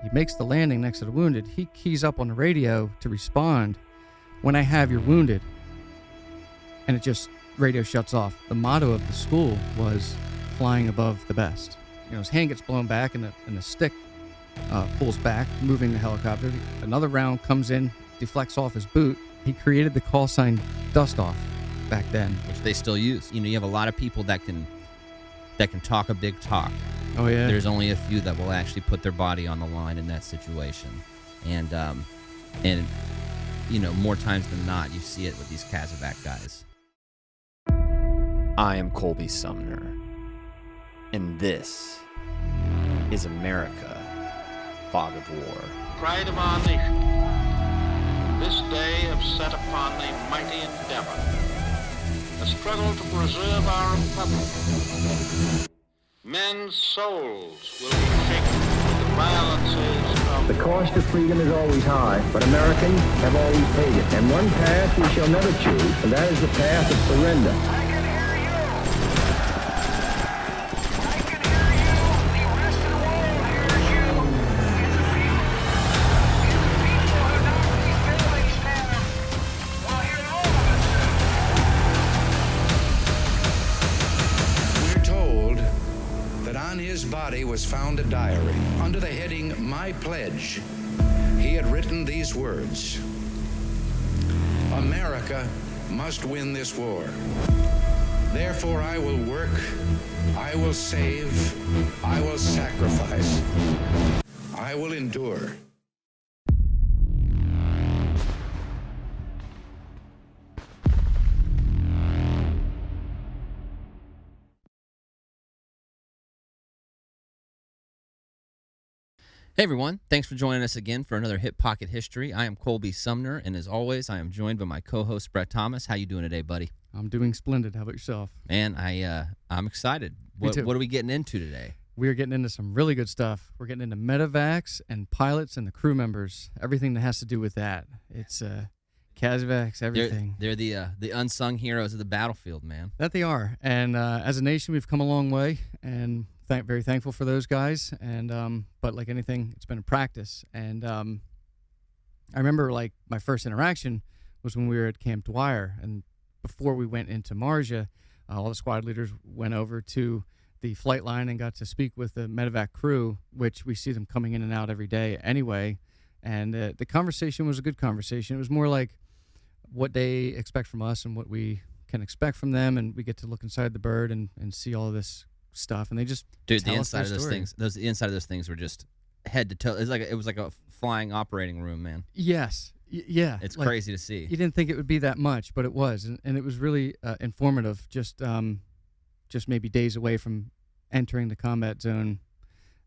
he makes the landing next to the wounded, he keys up on the radio to respond, "When I have your wounded." And it just, radio shuts off. The motto of the school was flying above the best. You know, his hand gets blown back and the stick pulls back, moving the helicopter. Another round comes in, deflects off his boot. He created the call sign Dust Off back then, which they still use. You know, you have a lot of people that can talk a big talk. Oh yeah. There's only a few that will actually put their body on the line in that situation, and you know, more times than not, you see it with these CASEVAC guys. I am Colby Sumner, and this is America, Fog of War. Pride of our nation, this day have set upon a mighty endeavor, a struggle to preserve our republic. Men's souls will be shaken with the violences of... The cost of freedom is always high, but Americans have always paid it. And one path we shall never choose, and that is the path of surrender. I can hear you! I can hear you! The rest of the world hears you! It's the people! It's the people who knock these buildings down! Well, hear all of us! We're told that on his body was found a diary. Under the heading, My Pledge, he had written these words: America must win this war. Therefore I will work, I will save, I will sacrifice, I will endure. Hey everyone, thanks for joining us again for another Hippocket History. I am Colby Sumner, and as always, I am joined by my co-host Brett Thomas. How you doing today, buddy? I'm doing splendid. How about yourself? Man, I'm excited. Me too. What are we getting into today? We are getting into some really good stuff. We're getting into MEDEVACs and pilots and the crew members, everything that has to do with that. It's CASEVACs, everything. They're the unsung heroes of the battlefield, man. That they are. And as a nation, we've come a long way, and very thankful for those guys. And but like anything, it's been a practice. And I remember like my first interaction was when we were at Camp Dwyer, and before we went into Marja, all the squad leaders went over to the flight line and got to speak with the MEDEVAC crew, which we see them coming in and out every day anyway. And the conversation was a good conversation. It was more like what they expect from us and what we can expect from them, and we get to look inside the bird and see all of this stuff. And they just the tell us inside their of those story. things, the inside of those things were just head to toe. It was like a flying operating room, man. Yes. Yeah. It's like, crazy to see. You didn't think it would be that much, but it was, and it was really informative. Just maybe days away from entering the combat zone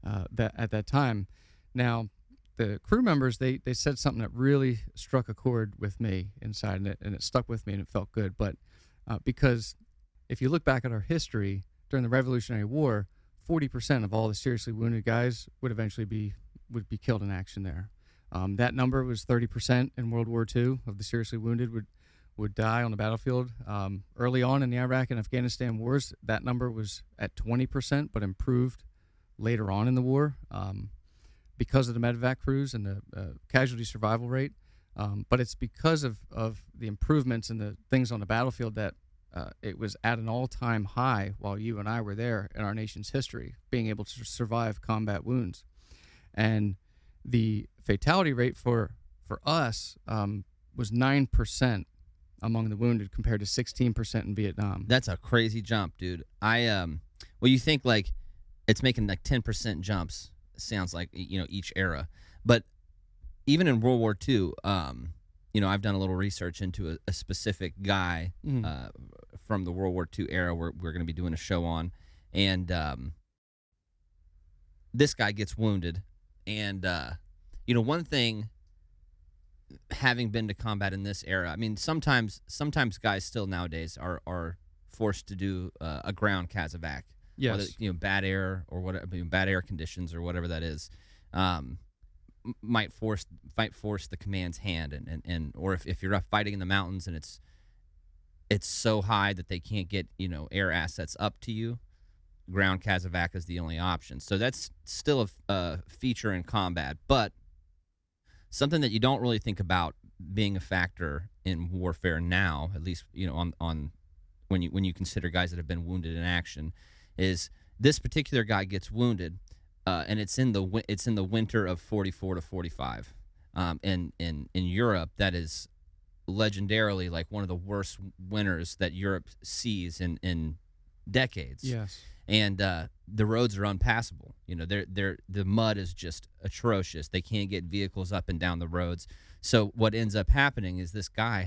at that time. Now, the crew members, they said something that really struck a chord with me inside, and it stuck with me, and it felt good. But because if you look back at our history during the Revolutionary War, 40% of all the seriously wounded guys would eventually be killed in action there. That number was 30% in World War II of the seriously wounded would die on the battlefield. Early on in the Iraq and Afghanistan wars, that number was at 20%, but improved later on in the war because of the MEDEVAC crews and the casualty survival rate. But it's because of the improvements and the things on the battlefield that it was at an all-time high while you and I were there in our nation's history, being able to survive combat wounds. And the fatality rate for us was 9% among the wounded compared to 16% in Vietnam. That's a crazy jump, dude. Well, you think like it's making like 10% jumps. Sounds like, you know, each era, but even in World War II, you know, I've done a little research into a specific guy from the World War II era we're going to be doing a show on, and this guy gets wounded, and you know, one thing, having been to combat in this era, I mean, sometimes guys still nowadays are forced to do a ground CASEVAC. Yes. Whether, you know, bad air or whatever, bad air conditions or whatever that is, might force the command's hand, and or if you're fighting in the mountains and it's so high that they can't get, you know, air assets up to you, ground CASEVAC is the only option. So that's still a feature in combat, but something that you don't really think about being a factor in warfare now, at least on when you consider guys that have been wounded in action, is this particular guy gets wounded, and it's in the winter of 44 to 45. In Europe, that is legendarily like one of the worst winters that Europe sees in decades. Yes. And the roads are unpassable. The mud is just atrocious. They can't get vehicles up and down the roads. So what ends up happening is this guy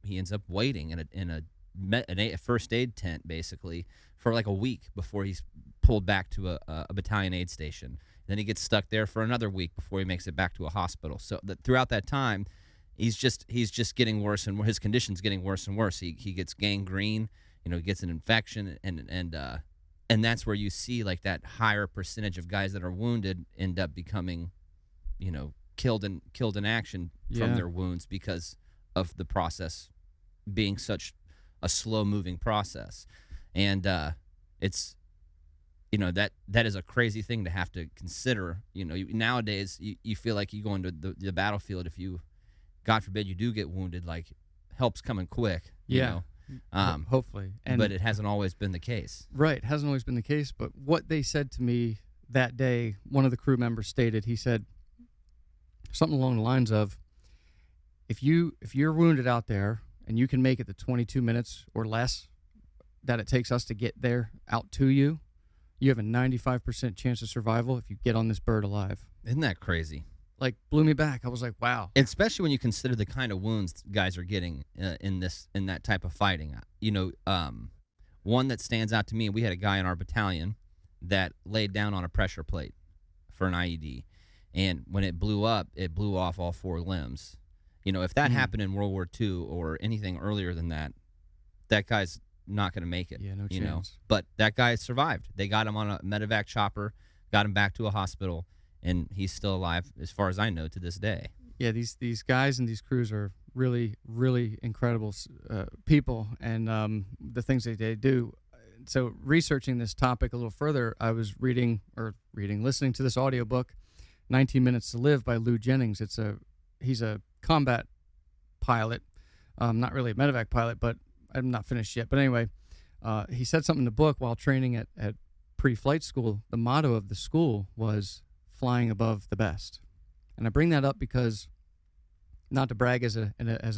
he ends up waiting in a first aid tent basically for like a week before he's pulled back to a battalion aid station. Then he gets stuck there for another week before he makes it back to a hospital. So throughout that time, he's just getting worse, and his condition's getting worse and worse. He gets gangrene, he gets an infection, and that's where you see like that higher percentage of guys that are wounded end up becoming, killed in action from their wounds because of the process being such a slow moving process. And it's that is a crazy thing to have to consider. Nowadays you feel like you go into the battlefield, if you, God forbid, you do get wounded, like help's coming quick. Hopefully. But it hasn't always been the case. Right, hasn't always been the case. But what they said to me that day, one of the crew members stated, he said something along the lines of, if you're wounded out there and you can make it the 22 minutes or less that it takes us to get there out to you, you have a 95% chance of survival if you get on this bird alive. Isn't that crazy? Like, blew me back. I was like, wow. Especially when you consider the kind of wounds guys are getting in that type of fighting. One that stands out to me, we had a guy in our battalion that laid down on a pressure plate for an IED. And when it blew up, it blew off all 4 limbs. If that happened in World War II or anything earlier than that, that guy's not going to make it. Yeah, no chance. But that guy survived. They got him on a MEDEVAC chopper, got him back to a hospital, and he's still alive, as far as I know, to this day. Yeah, these guys and these crews are really, really incredible people, and the things that they do. So researching this topic a little further, I was listening to this audiobook, 19 Minutes to Live by Lou Jennings. He's a combat pilot, not really a MEDEVAC pilot, but I'm not finished yet. But anyway, he said something in the book while training at pre-flight school. The motto of the school was flying above the best. And I bring that up because, not to brag as an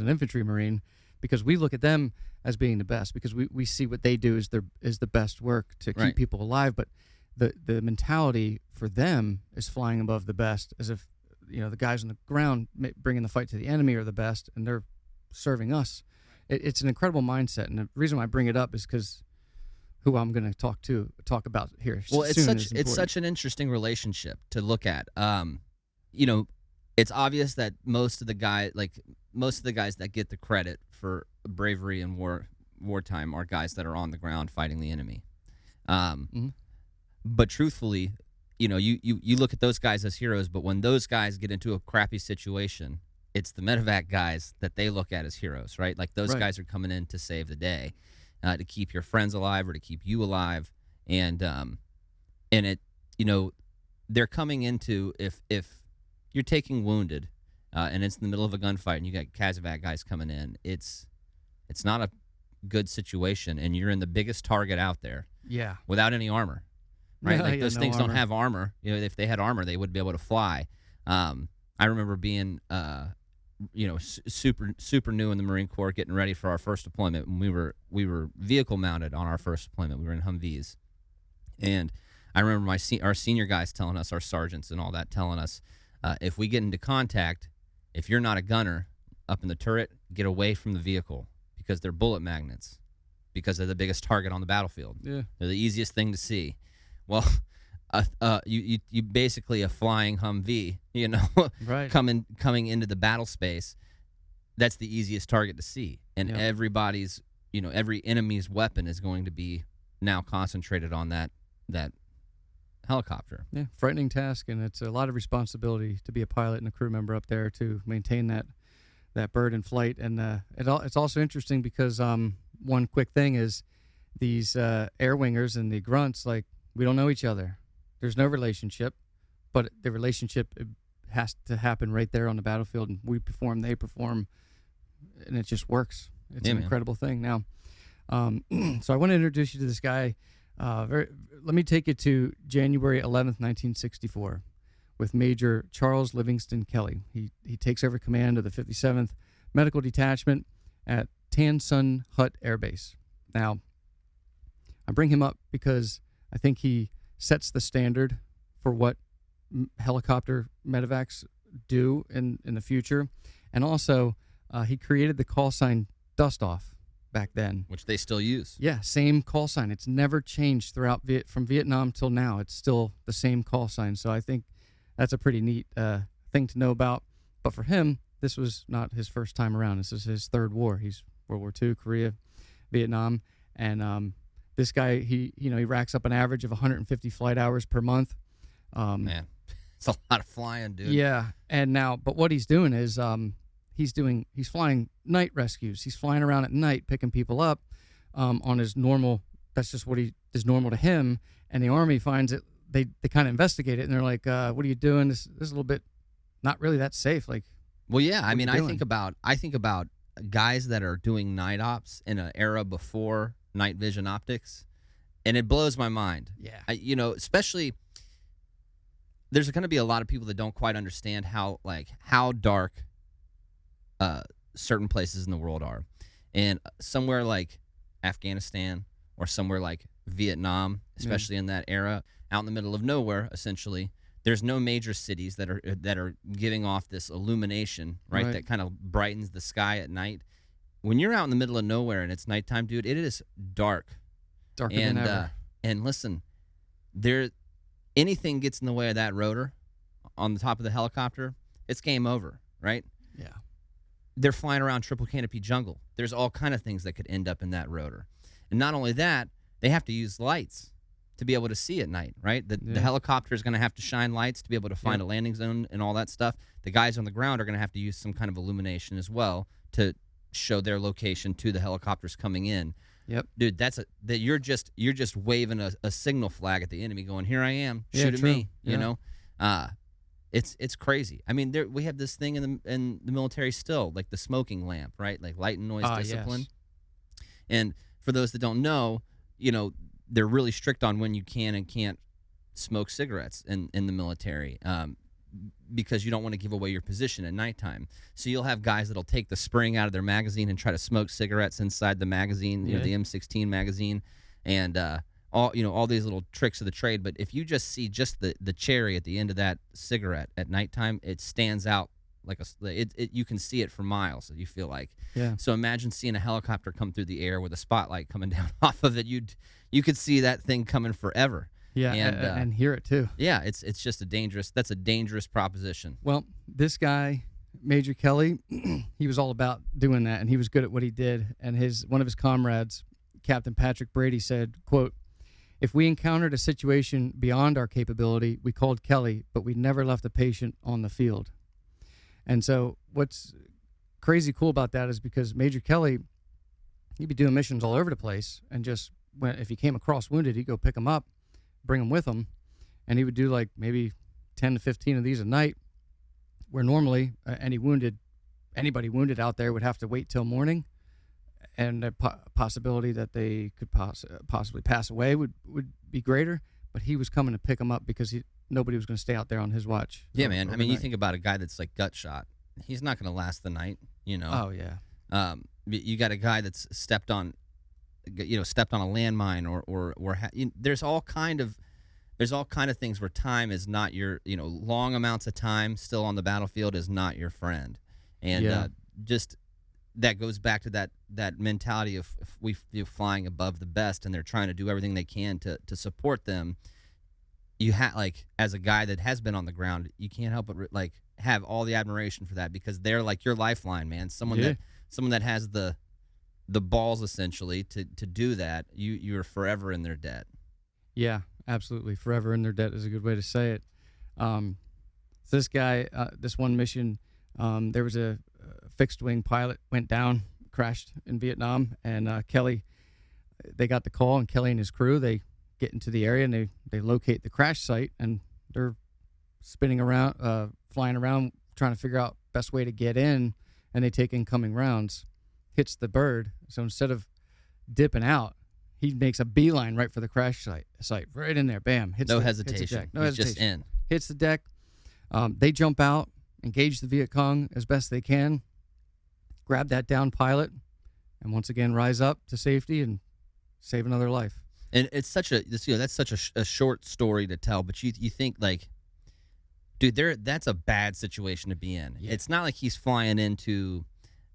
infantry Marine, because we look at them as being the best, because we see what they do is the best work to keep people alive. But the mentality for them is flying above the best, as if the guys on the ground bringing the fight to the enemy are the best, and they're serving us. It's an incredible mindset, and the reason why I bring it up is because who I'm going to talk about here. Well, it's such an interesting relationship to look at. It's obvious that most of the guys that get the credit for bravery in wartime are guys that are on the ground fighting the enemy. But truthfully, you look at those guys as heroes, but when those guys get into a crappy situation, it's the MEDEVAC guys that they look at as heroes, right? Like those guys are coming in to save the day, to keep your friends alive or to keep you alive, and they're coming into, if you're taking wounded, and it's in the middle of a gunfight and you got CASEVAC guys coming in, it's not a good situation, and you're in the biggest target out there, without any armor, right? Like those things don't have armor. If they had armor, they would be able to fly. I remember being super new in the Marine Corps, getting ready for our first deployment. When we were vehicle mounted on our first deployment. We were in Humvees, and I remember our senior guys telling us, our sergeants and all that, telling us, if we get into contact, if you're not a gunner up in the turret, get away from the vehicle, because they're bullet magnets, because they're the biggest target on the battlefield. Yeah, they're the easiest thing to see. Well, you basically a flying Humvee, coming into the battle space. That's the easiest target to see, and everybody's, every enemy's weapon is going to be now concentrated on that helicopter. Yeah, frightening task, and it's a lot of responsibility to be a pilot and a crew member up there to maintain that bird in flight. And it's also interesting because one quick thing is, these air wingers and the grunts, like, we don't know each other. There's no relationship, but the relationship has to happen right there on the battlefield, and we perform, they perform, and it just works. It's an incredible thing. Now, so I want to introduce you to this guy. Let me take you to January 11th, 1964, with Major Charles Livingston Kelly. He takes over command of the 57th Medical Detachment at Tan Son Hut Air Base. Now, I bring him up because I think he sets the standard for what helicopter medevacs do in the future. And also, he created the call sign Dust Off back then. Which they still use. Yeah, same call sign. It's never changed throughout from Vietnam till now. It's still the same call sign. So I think that's a pretty neat thing to know about. But for him, this was not his first time around. This is his third war. He's World War II, Korea, Vietnam, and this guy, he racks up an average of 150 flight hours per month. Man, it's a lot of flying, dude. Yeah, and now, but what he's doing is he's flying night rescues. He's flying around at night picking people up on his normal. That's just what is normal to him. And the Army finds it. They kind of investigate it, and they're like, "What are you doing? This is a little bit not really that safe." Like, well, yeah. I mean, I think about guys that are doing night ops in an era before night vision optics, and it blows my mind. Yeah, especially there's going to be a lot of people that don't quite understand how dark certain places in the world are, and somewhere like Afghanistan or somewhere like Vietnam, especially in that era, out in the middle of nowhere, essentially. There's no major cities that are giving off this illumination, right? That kind of brightens the sky at night. When you're out in the middle of nowhere and it's nighttime, dude, it is darker than ever. And listen, anything gets in the way of that rotor on the top of the helicopter, it's game over, right? Yeah. They're flying around triple canopy jungle. There's all kind of things that could end up in that rotor. And not only that, they have to use lights to be able to see at night, right? The helicopter is going to have to shine lights to be able to find a landing zone and all that stuff. The guys on the ground are going to have to use some kind of illumination as well to show their location to the helicopters coming in. Yep, dude, you're just waving a signal flag at the enemy, going, "Here I am, shoot at me." You know, it's crazy. I mean, we have this thing in the military still, like the smoking lamp, right? Like light and noise discipline. Yes. And for those that don't know, they're really strict on when you can and can't smoke cigarettes in the military, because you don't want to give away your position at nighttime. So you'll have guys that'll take the spring out of their magazine and try to smoke cigarettes inside the magazine, the M16 magazine, and all these little tricks of the trade. But if you just see the cherry at the end of that cigarette at nighttime, it stands out like you can see it for miles. You feel like. Yeah. So imagine seeing a helicopter come through the air with a spotlight coming down off of it. You could see that thing coming forever. Yeah, and hear it too. Yeah, it's just that's a dangerous proposition. Well, this guy, Major Kelly, he was all about doing that, and he was good at what he did. And one of his comrades, Captain Patrick Brady, said, quote, "If we encountered a situation beyond our capability, we called Kelly, but we never left a patient on the field." And so what's crazy cool about that is because Major Kelly, he'd be doing missions all over the place, and just if he came across wounded, he'd go pick him up, bring him with him, and he would do like maybe 10 to 15 of these a night, where normally anybody wounded out there would have to wait till morning, and the possibility that they could possibly pass away would be greater. But he was coming to pick them up because nobody was going to stay out there on his watch. Yeah, man. I mean, you think about a guy that's like gut shot. He's not going to last the night, Oh, yeah. You got a guy that's stepped on a landmine or there's all kind of things where time is not your, long amounts of time still on the battlefield is not your friend. And just that goes back to that mentality of you're flying above the best, and they're trying to do everything they can to support them. You as a guy that has been on the ground, you can't help but have all the admiration for that, because they're like your lifeline, man. Someone that has the balls essentially to do that. You're forever in their debt. Yeah, absolutely. Forever in their debt is a good way to say it. So this guy, this one mission, there was a fixed wing pilot went down, crashed in Vietnam, and Kelly, they got the call, and Kelly and his crew, they get into the area, and they locate the crash site, and they're spinning around, flying around, trying to figure out best way to get in, and they take incoming rounds. Hits the bird. So instead of dipping out, he makes a beeline right for the crash site, right in there. Bam. No hits the hesitation. deck. No He's hesitation. just in. Hits the deck. They jump out, engage the Viet Cong as best they can, grab that down pilot, and once again rise up to safety and save another life. And it's such that's such a short story to tell, but you think like, dude, that's a bad situation to be in. Yeah. It's not like he's flying into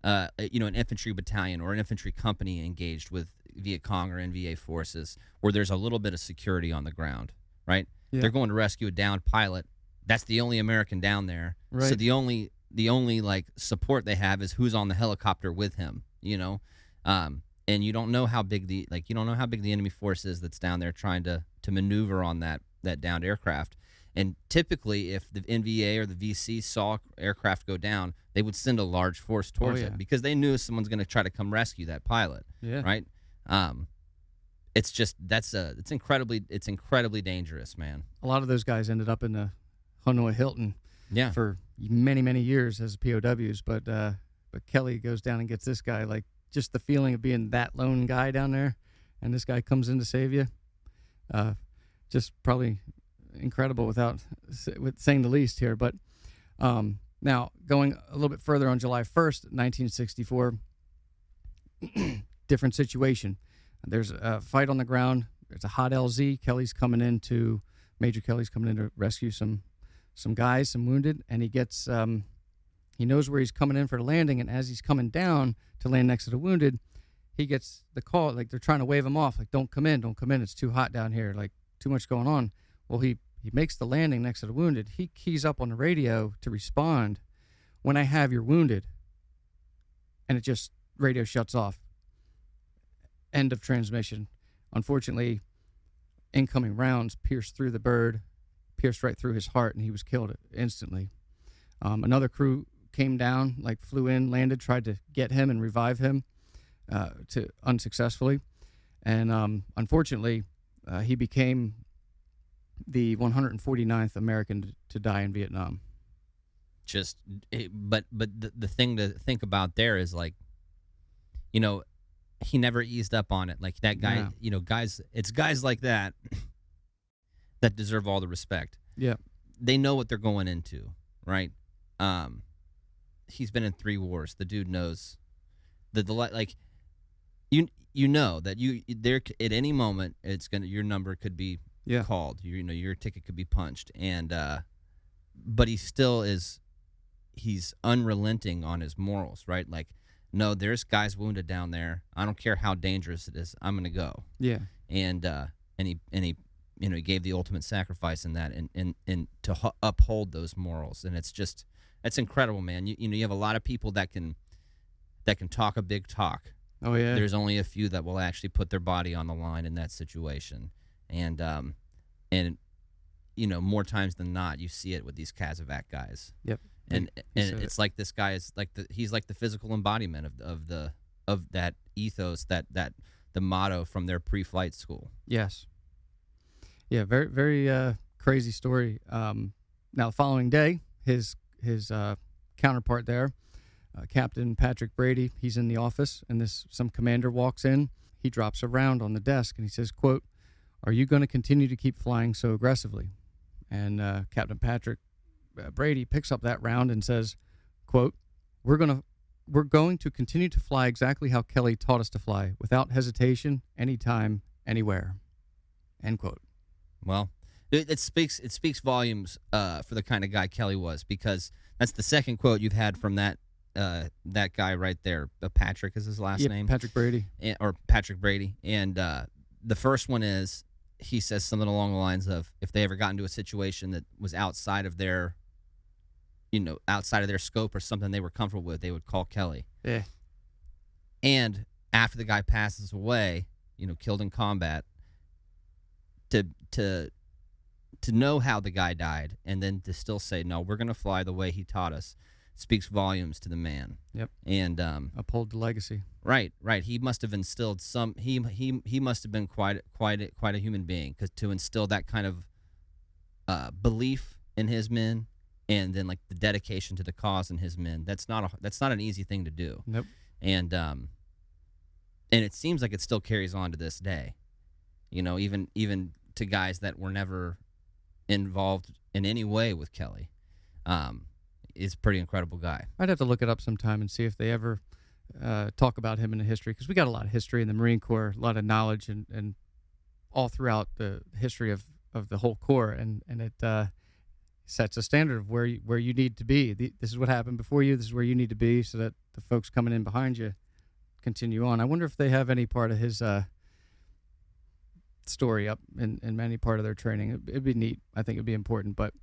an infantry battalion or an infantry company engaged with Viet Cong or NVA forces where there's a little bit of security on the ground, right? Yeah. They're going to rescue a downed pilot. That's the only American down there. Right. So the only like support they have is who's on the helicopter with him, and you don't know how big the enemy force is that's down there trying to maneuver on that downed aircraft. And typically, if the NVA or the VC saw aircraft go down, they would send a large force towards it because they knew someone's going to try to come rescue that pilot. Yeah. Right. It's incredibly dangerous, man. A lot of those guys ended up in the Hanoi Hilton for many years as POWs, but Kelly goes down and gets this guy. Like, just the feeling of being that lone guy down there, and this guy comes in to save you, just probably incredible with saying the least here. But now going a little bit further, on July 1st, 1964, different situation. There's a fight on the ground. There's a hot LZ. Major Kelly's coming in to rescue some guys, some wounded, and he knows where he's coming in for the landing, and as he's coming down to land next to the wounded, he gets the call, like they're trying to wave him off, like, don't come in, it's too hot down here, like too much going on. Well, he makes the landing next to the wounded. He keys up on the radio to respond, "When I have your wounded," and it just, radio shuts off. End of transmission. Unfortunately, incoming rounds pierced through the bird, pierced right through his heart, and he was killed instantly. Another crew came down, flew in, landed, tried to get him and revive him, unsuccessfully. And unfortunately, he became the 149th American to die in Vietnam. But the thing to think about there is, he never eased up on it. Like, that guy, it's guys like that that deserve all the respect. Yeah. They know what they're going into, right? He's been in 3 wars. The dude knows that you know that there at any moment your number could be called. Your ticket could be punched, and but he's unrelenting on his morals, right? Like, no, there's guys wounded down there. I don't care how dangerous it is. I'm gonna go. Yeah. And he gave the ultimate sacrifice in that, and to uphold those morals. And it's incredible, man. You have a lot of people that can talk a big talk. Oh yeah. There's only a few that will actually put their body on the line in that situation. And more times than not, you see it with these MEDEVAC guys. Yep. And it's like this guy is he's like the physical embodiment of that ethos, that the motto from their pre-flight school. Yes. Yeah, very very crazy story. Now the following day, his counterpart there, Captain Patrick Brady, he's in the office, and some commander walks in. He drops a round on the desk, and he says, quote, "Are you going to continue to keep flying so aggressively?" And Captain Patrick Brady picks up that round and says, quote, we're going to continue to fly exactly how Kelly taught us to fly, without hesitation, anytime, anywhere," end quote. Well, it speaks volumes for the kind of guy Kelly was, because that's the second quote you've had from that guy right there. Patrick is his last name. Patrick Brady. Or Patrick Brady. And the first one is, he says something along the lines of, if they ever got into a situation that was outside of their scope or something they were comfortable with, they would call Kelly. Yeah. And after the guy passes away, killed in combat, to know how the guy died, and then to still say, no, we're going to fly the way he taught us. speaks volumes to the man. Yep. And Uphold the legacy. right. He must have instilled some. He must have been quite a human being, because to instill that kind of belief in his men, and then like the dedication to the cause in his men. That's not an easy thing to do. Nope. And it seems like it still carries on to this day. You know, even to guys that were never involved in any way with Kelly. Is a pretty incredible guy. I'd have to look it up sometime and see if they ever talk about him in the history, because we got a lot of history in the Marine Corps, a lot of knowledge, and all throughout the history of the whole Corps, and it sets a standard of where you need to be. This is what happened before you. This is where you need to be, so that the folks coming in behind you continue on. I wonder if they have any part of his story up in any part of their training. It'd be neat. I think it'd be important, but.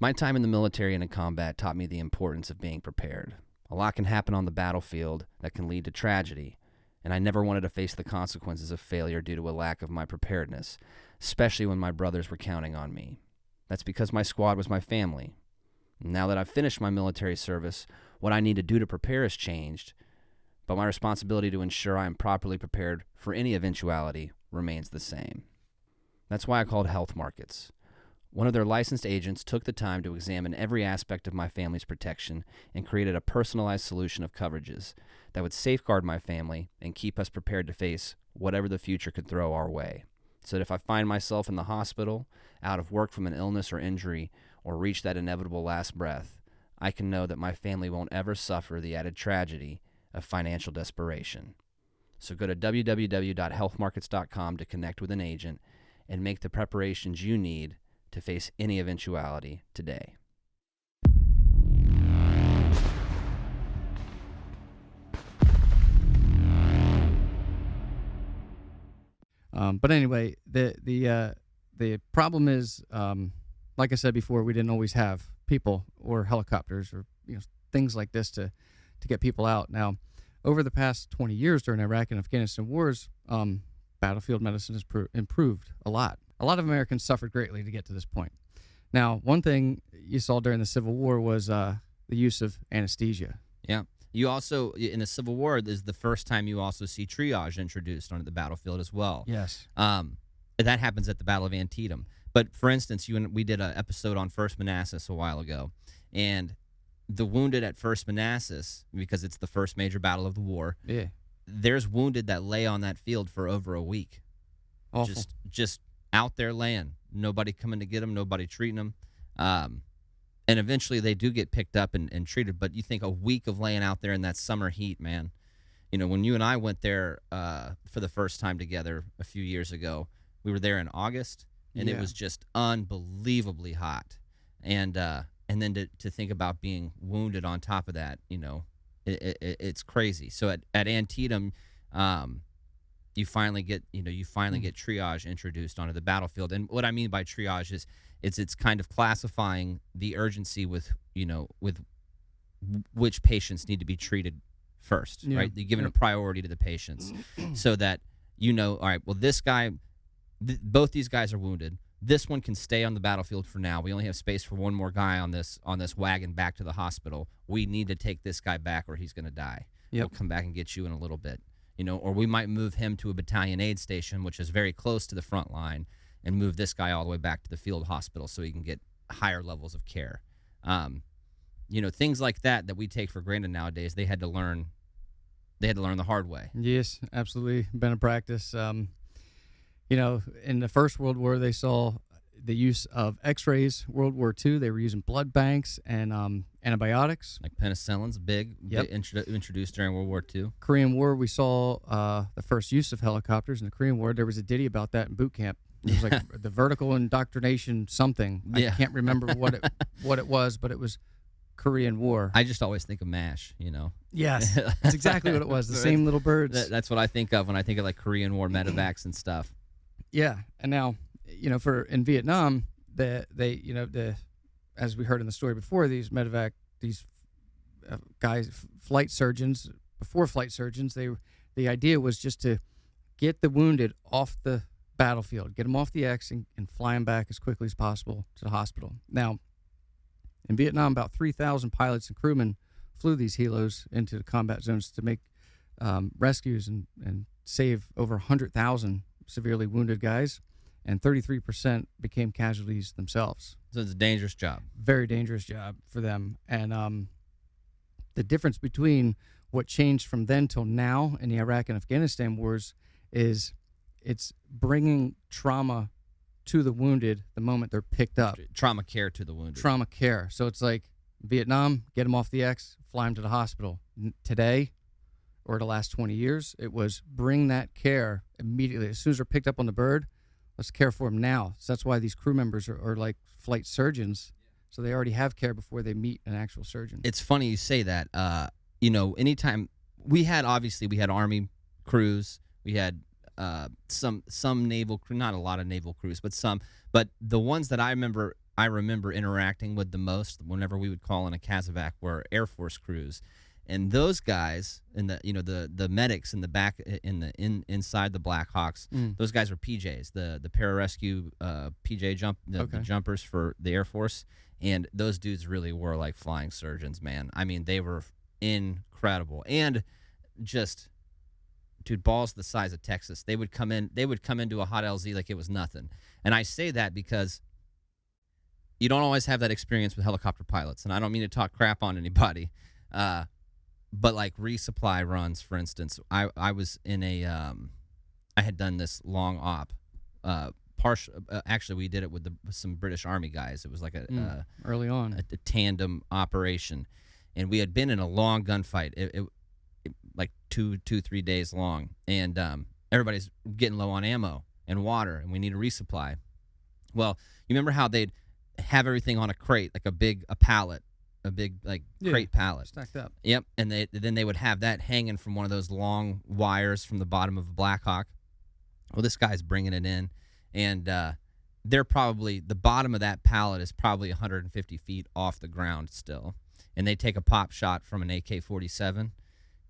My time in the military and in combat taught me the importance of being prepared. A lot can happen on the battlefield that can lead to tragedy, and I never wanted to face the consequences of failure due to a lack of my preparedness, especially when my brothers were counting on me. That's because my squad was my family. Now that I've finished my military service, what I need to do to prepare has changed, but my responsibility to ensure I am properly prepared for any eventuality remains the same. That's why I called Health Markets. One of their licensed agents took the time to examine every aspect of my family's protection and created a personalized solution of coverages that would safeguard my family and keep us prepared to face whatever the future could throw our way. So that if I find myself in the hospital, out of work from an illness or injury, or reach that inevitable last breath, I can know that my family won't ever suffer the added tragedy of financial desperation. So go to www.healthmarkets.com to connect with an agent and make the preparations you need to face any eventuality today. But anyway, the problem is, like I said before, we didn't always have people or helicopters or things like this to get people out. Now, over the past 20 years during Iraq and Afghanistan wars, battlefield medicine has improved a lot. A lot of Americans suffered greatly to get to this point. Now, one thing you saw during the Civil War was the use of anesthesia. Yeah. You also, in the Civil War, this is the first time you also see triage introduced onto the battlefield as well. Yes. That happens at the Battle of Antietam. But, for instance, we did an episode on 1st Manassas a while ago, and the wounded at 1st Manassas, because it's the first major battle of the war, yeah, there's wounded that lay on that field for over a week. Awful. Just out there laying. Nobody coming to get them, nobody treating them. And eventually they do get picked up and treated, but you think a week of laying out there in that summer heat, man. You know, when you and I went there for the first time together a few years ago, we were there in August, and it was just unbelievably hot. And then to think about being wounded on top of that, it's crazy. So at Antietam, you finally get triage introduced onto the battlefield. And what I mean by triage is it's kind of classifying the urgency with which patients need to be treated first, right? You're giving a priority to the patients so that all right, well, this guy, both these guys are wounded. This one can stay on the battlefield for now. We only have space for one more guy on this wagon back to the hospital. We need to take this guy back or he's going to die. Yep. We'll come back and get you in a little bit. Or we might move him to a battalion aid station, which is very close to the front line, and move this guy all the way back to the field hospital so he can get higher levels of care. Things like that we take for granted nowadays, they had to learn the hard way. Yes, absolutely. Been a practice. In the First World War, they saw the use of x-rays. World War II, they were using blood banks and antibiotics. Like penicillin's big introduced during World War II. Korean War, we saw the first use of helicopters in the Korean War. There was a ditty about that in boot camp. It was like the vertical indoctrination something. I can't remember what it was, but it was Korean War. I just always think of MASH, Yes, that's exactly what it was. The same little birds. That's what I think of when I think of like Korean War medevacs and stuff. Yeah, and now, in Vietnam, as we heard in the story before, these medevac, these guys, flight surgeons, the idea was just to get the wounded off the battlefield, get them off the X, and fly them back as quickly as possible to the hospital. Now, in Vietnam, about 3,000 pilots and crewmen flew these helos into the combat zones to make rescues and save over 100,000 severely wounded guys, and 33% became casualties themselves. So it's a dangerous job. Very dangerous job for them. And the difference between what changed from then till now in the Iraq and Afghanistan wars is it's bringing trauma to the wounded the moment they're picked up. Trauma care to the wounded. Trauma care. So it's like Vietnam, get them off the X, fly them to the hospital. Today, or the last 20 years, it was bring that care immediately. As soon as they're picked up on the bird, let's care for them now. So that's why these crew members are like flight surgeons. So they already have care before they meet an actual surgeon. It's funny you say that. Anytime we had Army crews, we had some naval crew, not a lot of naval crews, but some. But the ones that I remember interacting with the most, whenever we would call in a CASEVAC, were Air Force crews, and those guys in the medics in the back inside the Blackhawks, those guys were PJs, the pararescue PJ the jumpers for the Air Force, and those dudes really were like flying surgeons, man. I mean, they were incredible, and just. Dude, balls the size of Texas. They would come into a hot LZ like it was nothing. And I say that because you don't always have that experience with helicopter pilots. And I don't mean to talk crap on anybody. But like resupply runs, for instance, I was in I had done this long op. Actually, we did it with some British Army guys. It was like early on. A tandem operation. And we had been in a long gunfight. It like 2-3 days long, and everybody's getting low on ammo and water, and we need a resupply. Well, you remember how they'd have everything on a crate, like a big pallet, crate pallet stacked up. Yep, and then they would have that hanging from one of those long wires from the bottom of a Blackhawk. Well, this guy's bringing it in, and they're probably, the bottom of that pallet is probably 150 feet off the ground still, and they take a pop shot from an AK-47.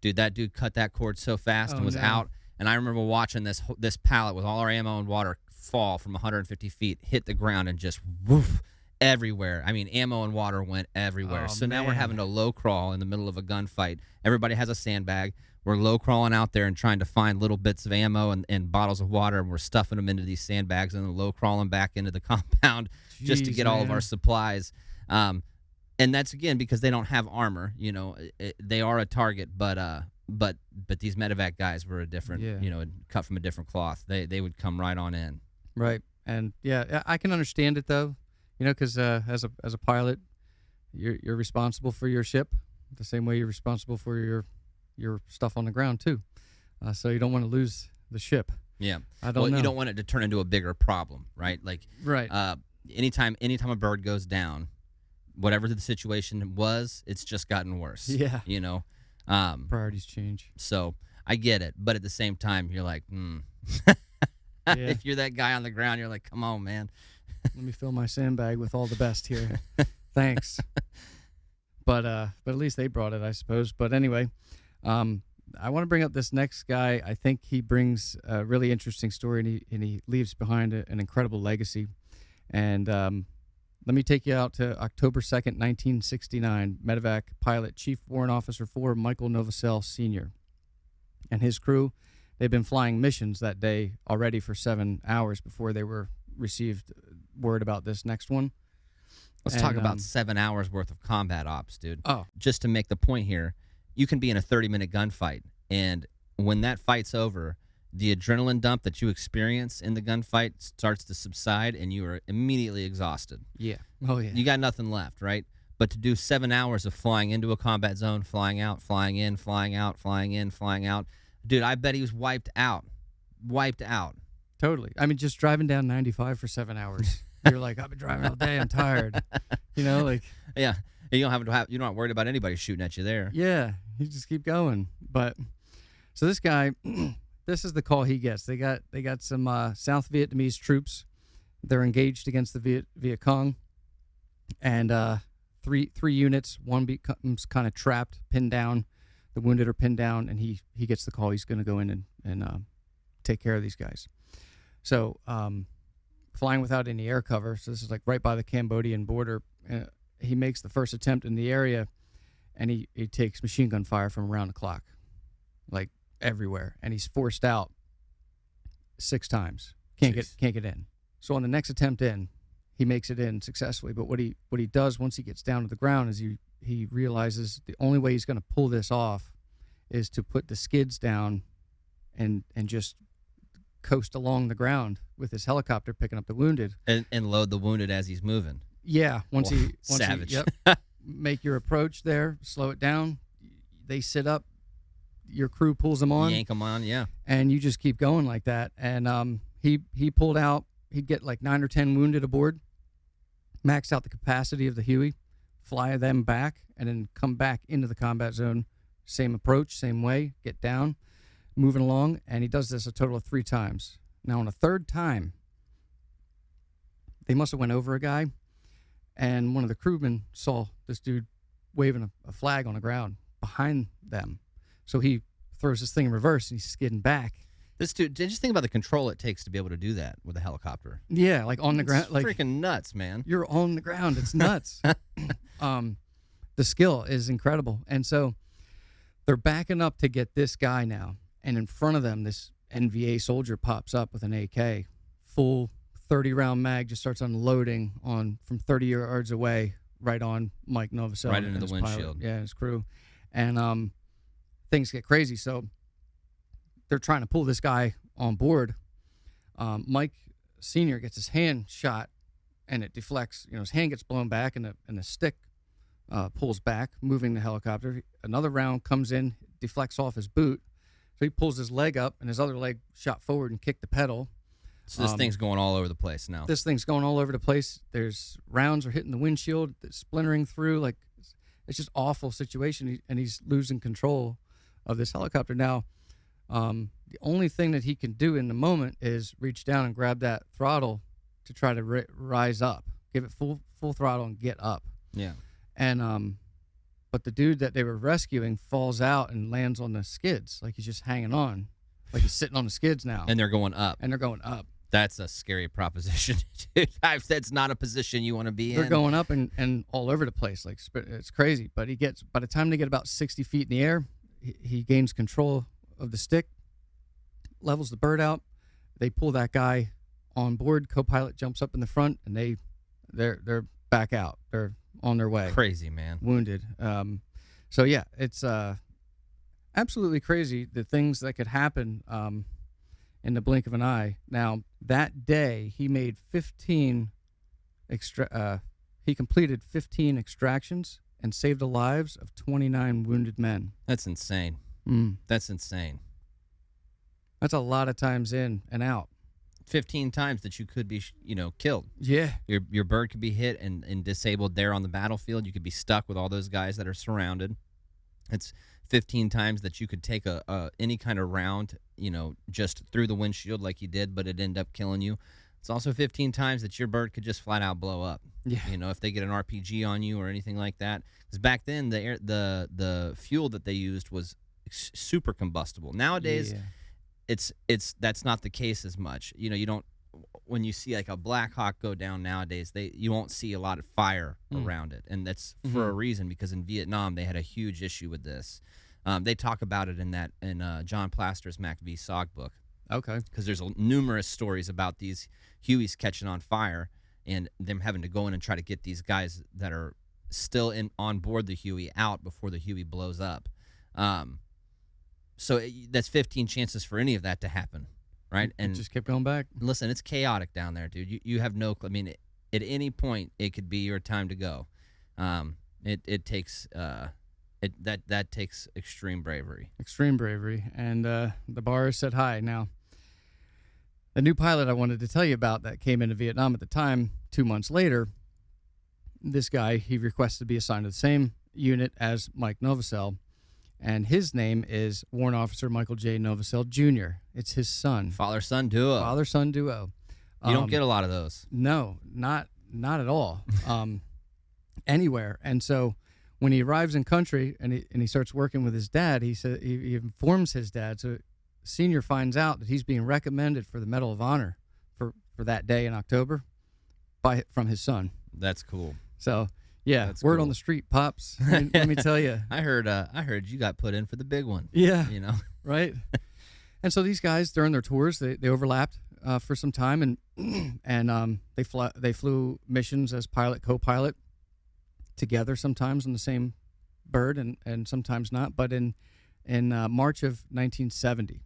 Dude, that dude cut that cord so fast and was out. And I remember watching this pallet with all our ammo and water fall from 150 feet, hit the ground, and just woof everywhere. I mean, ammo and water went everywhere. Now we're having to low crawl in the middle of a gunfight. Everybody has a sandbag. We're low crawling out there and trying to find little bits of ammo and bottles of water, and we're stuffing them into these sandbags and then low crawling back into the compound just to get all of our supplies. And that's, again, because they don't have armor. They are a target, but these MEDEVAC guys were a different, cut from a different cloth. They would come right on in. Right, and I can understand it though, because as a pilot, you're responsible for your ship the same way you're responsible for your stuff on the ground too. So you don't want to lose the ship. Yeah, I don't know. You don't want it to turn into a bigger problem, right? Like, right. Anytime a bird goes down, whatever the situation was, it's just gotten worse. Yeah. Priorities change. So I get it. But at the same time, you're like, If you're that guy on the ground, you're like, come on, man. Let me fill my sandbag with all the best here. Thanks. But at least they brought it, I suppose. But anyway, I want to bring up this next guy. I think he brings a really interesting story, and he leaves behind an incredible legacy. And let me take you out to October 2nd, 1969. MEDEVAC pilot, Chief Warrant Officer 4, Michael Novosel Sr. and his crew, they'd been flying missions that day already for 7 hours before they received word about this next one. Let's talk about 7 hours worth of combat ops, dude. Oh. Just to make the point here, you can be in a 30-minute gunfight, and when that fight's over, the adrenaline dump that you experience in the gunfight starts to subside, and you are immediately exhausted. Yeah. Oh, yeah. You got nothing left, right? But to do 7 hours of flying into a combat zone, flying out, flying in, flying out, flying in, flying out, dude, I bet he was wiped out. Wiped out. Totally. I mean, just driving down 95 for 7 hours. You're like, I've been driving all day. I'm tired. Yeah. You're not worried about anybody shooting at you there. Yeah. You just keep going. But so this guy, this is the call he gets. They got some South Vietnamese troops. They're engaged against the Viet Cong, and three units. One becomes kind of trapped, pinned down. The wounded are pinned down, and he gets the call. He's going to go in and take care of these guys. So flying without any air cover, so this is like right by the Cambodian border, he makes the first attempt in the area, and he takes machine gun fire from around the clock, like everywhere, and he's forced out 6 times. Can't get in. So on the next attempt in, he makes it in successfully. But what he does once he gets down to the ground is he realizes the only way he's going to pull this off is to put the skids down and just coast along the ground with his helicopter picking up the wounded and load the wounded as he's moving. Yeah, once savage. Make your approach there, slow it down. They sit up, your crew pulls them on, Yank them on, yeah, and you just keep going like that. And he pulled out. He'd get like 9 or 10 wounded aboard, max out the capacity of the Huey, fly them back, and then come back into the combat zone. Same approach, same way, get down, moving along, and he does this a total of 3 times. Now, on a 3rd time, they must have went over a guy, and one of the crewmen saw this dude waving a flag on the ground behind them. So he throws this thing in reverse, and he's skidding back. This dude, just think about the control it takes to be able to do that with a helicopter. Yeah, like on the ground. Like freaking nuts, man. You're on the ground. It's nuts. The skill is incredible. And so they're backing up to get this guy now. And in front of them, this NVA soldier pops up with an AK. Full 30-round mag, just starts unloading from 30 yards away, right on Mike Novosel. Right into the windshield. Yeah, his crew. And things get crazy. So they're trying to pull this guy on board. Mike Sr. gets his hand shot, and it deflects. His hand gets blown back, and the stick pulls back, moving the helicopter. Another round comes in, deflects off his boot. So he pulls his leg up, and his other leg shot forward and kicked the pedal. So this thing's going all over the place now. This thing's going all over the place. There's rounds are hitting the windshield, splintering through. Like, it's just awful situation, and he's losing control of this helicopter. Now, the only thing that he can do in the moment is reach down and grab that throttle to try to rise up, give it full throttle and get up. Yeah. And but the dude that they were rescuing falls out and lands on the skids, like he's just hanging on, like he's sitting on the skids now. And they're going up. That's a scary proposition, dude. That's not a position you want to be in. They're going up and all over the place, like it's crazy. But by the time they get about 60 feet in the air, he gains control of the stick, levels the bird out. They pull that guy on board. Co-pilot jumps up in the front, and they're back out. They're on their way. Crazy, man. Wounded. So yeah, it's absolutely crazy the things that could happen in the blink of an eye. Now that day, he made 15 he completed 15 extractions and saved the lives of 29 wounded men. That's insane. That's insane. That's a lot of times in and out. 15 times that you could be, killed. Yeah. Your bird could be hit and disabled there on the battlefield. You could be stuck with all those guys that are surrounded. It's 15 times that you could take any kind of round, just through the windshield like you did, but it ended up killing you. It's also 15 times that your bird could just flat out blow up. Yeah. If they get an RPG on you or anything like that. Because back then the fuel that they used was super combustible. Nowadays, that's not the case as much. You don't, when you see like a Black Hawk go down nowadays, you won't see a lot of fire around it, and that's for a reason, because in Vietnam they had a huge issue with this. They talk about it in John Plaster's Mac V SOG book. Okay. Because there's numerous stories about these Hueys catching on fire and them having to go in and try to get these guys that are still on board the Huey out before the Huey blows up. So that's 15 chances for any of that to happen, right? And just kept going back. Listen, it's chaotic down there, dude. You have no. I mean, at any point it could be your time to go. It takes that takes extreme bravery. Extreme bravery, and the bar is set high. Now, the new pilot I wanted to tell you about that came into Vietnam at the time, 2 months later, this guy, he requested to be assigned to the same unit as Mike Novosel, and his name is Warrant Officer Michael J. Novosel Jr. It's his son. Father-son duo. Father-son duo. You don't get a lot of those. No, not at all. Anywhere. And so when he arrives in country and he starts working with his dad, he informs his dad. So Sr. finds out that he's being recommended for the Medal of Honor for that day in October from his son. That's cool. So, yeah, That's word cool. on the street, Pops. Let me tell you. I heard you got put in for the big one. Yeah. You know. Right. And so these guys, during their tours, they overlapped for some time, and they flew missions as pilot, co-pilot together, sometimes on the same bird and sometimes not. But in March of 1970,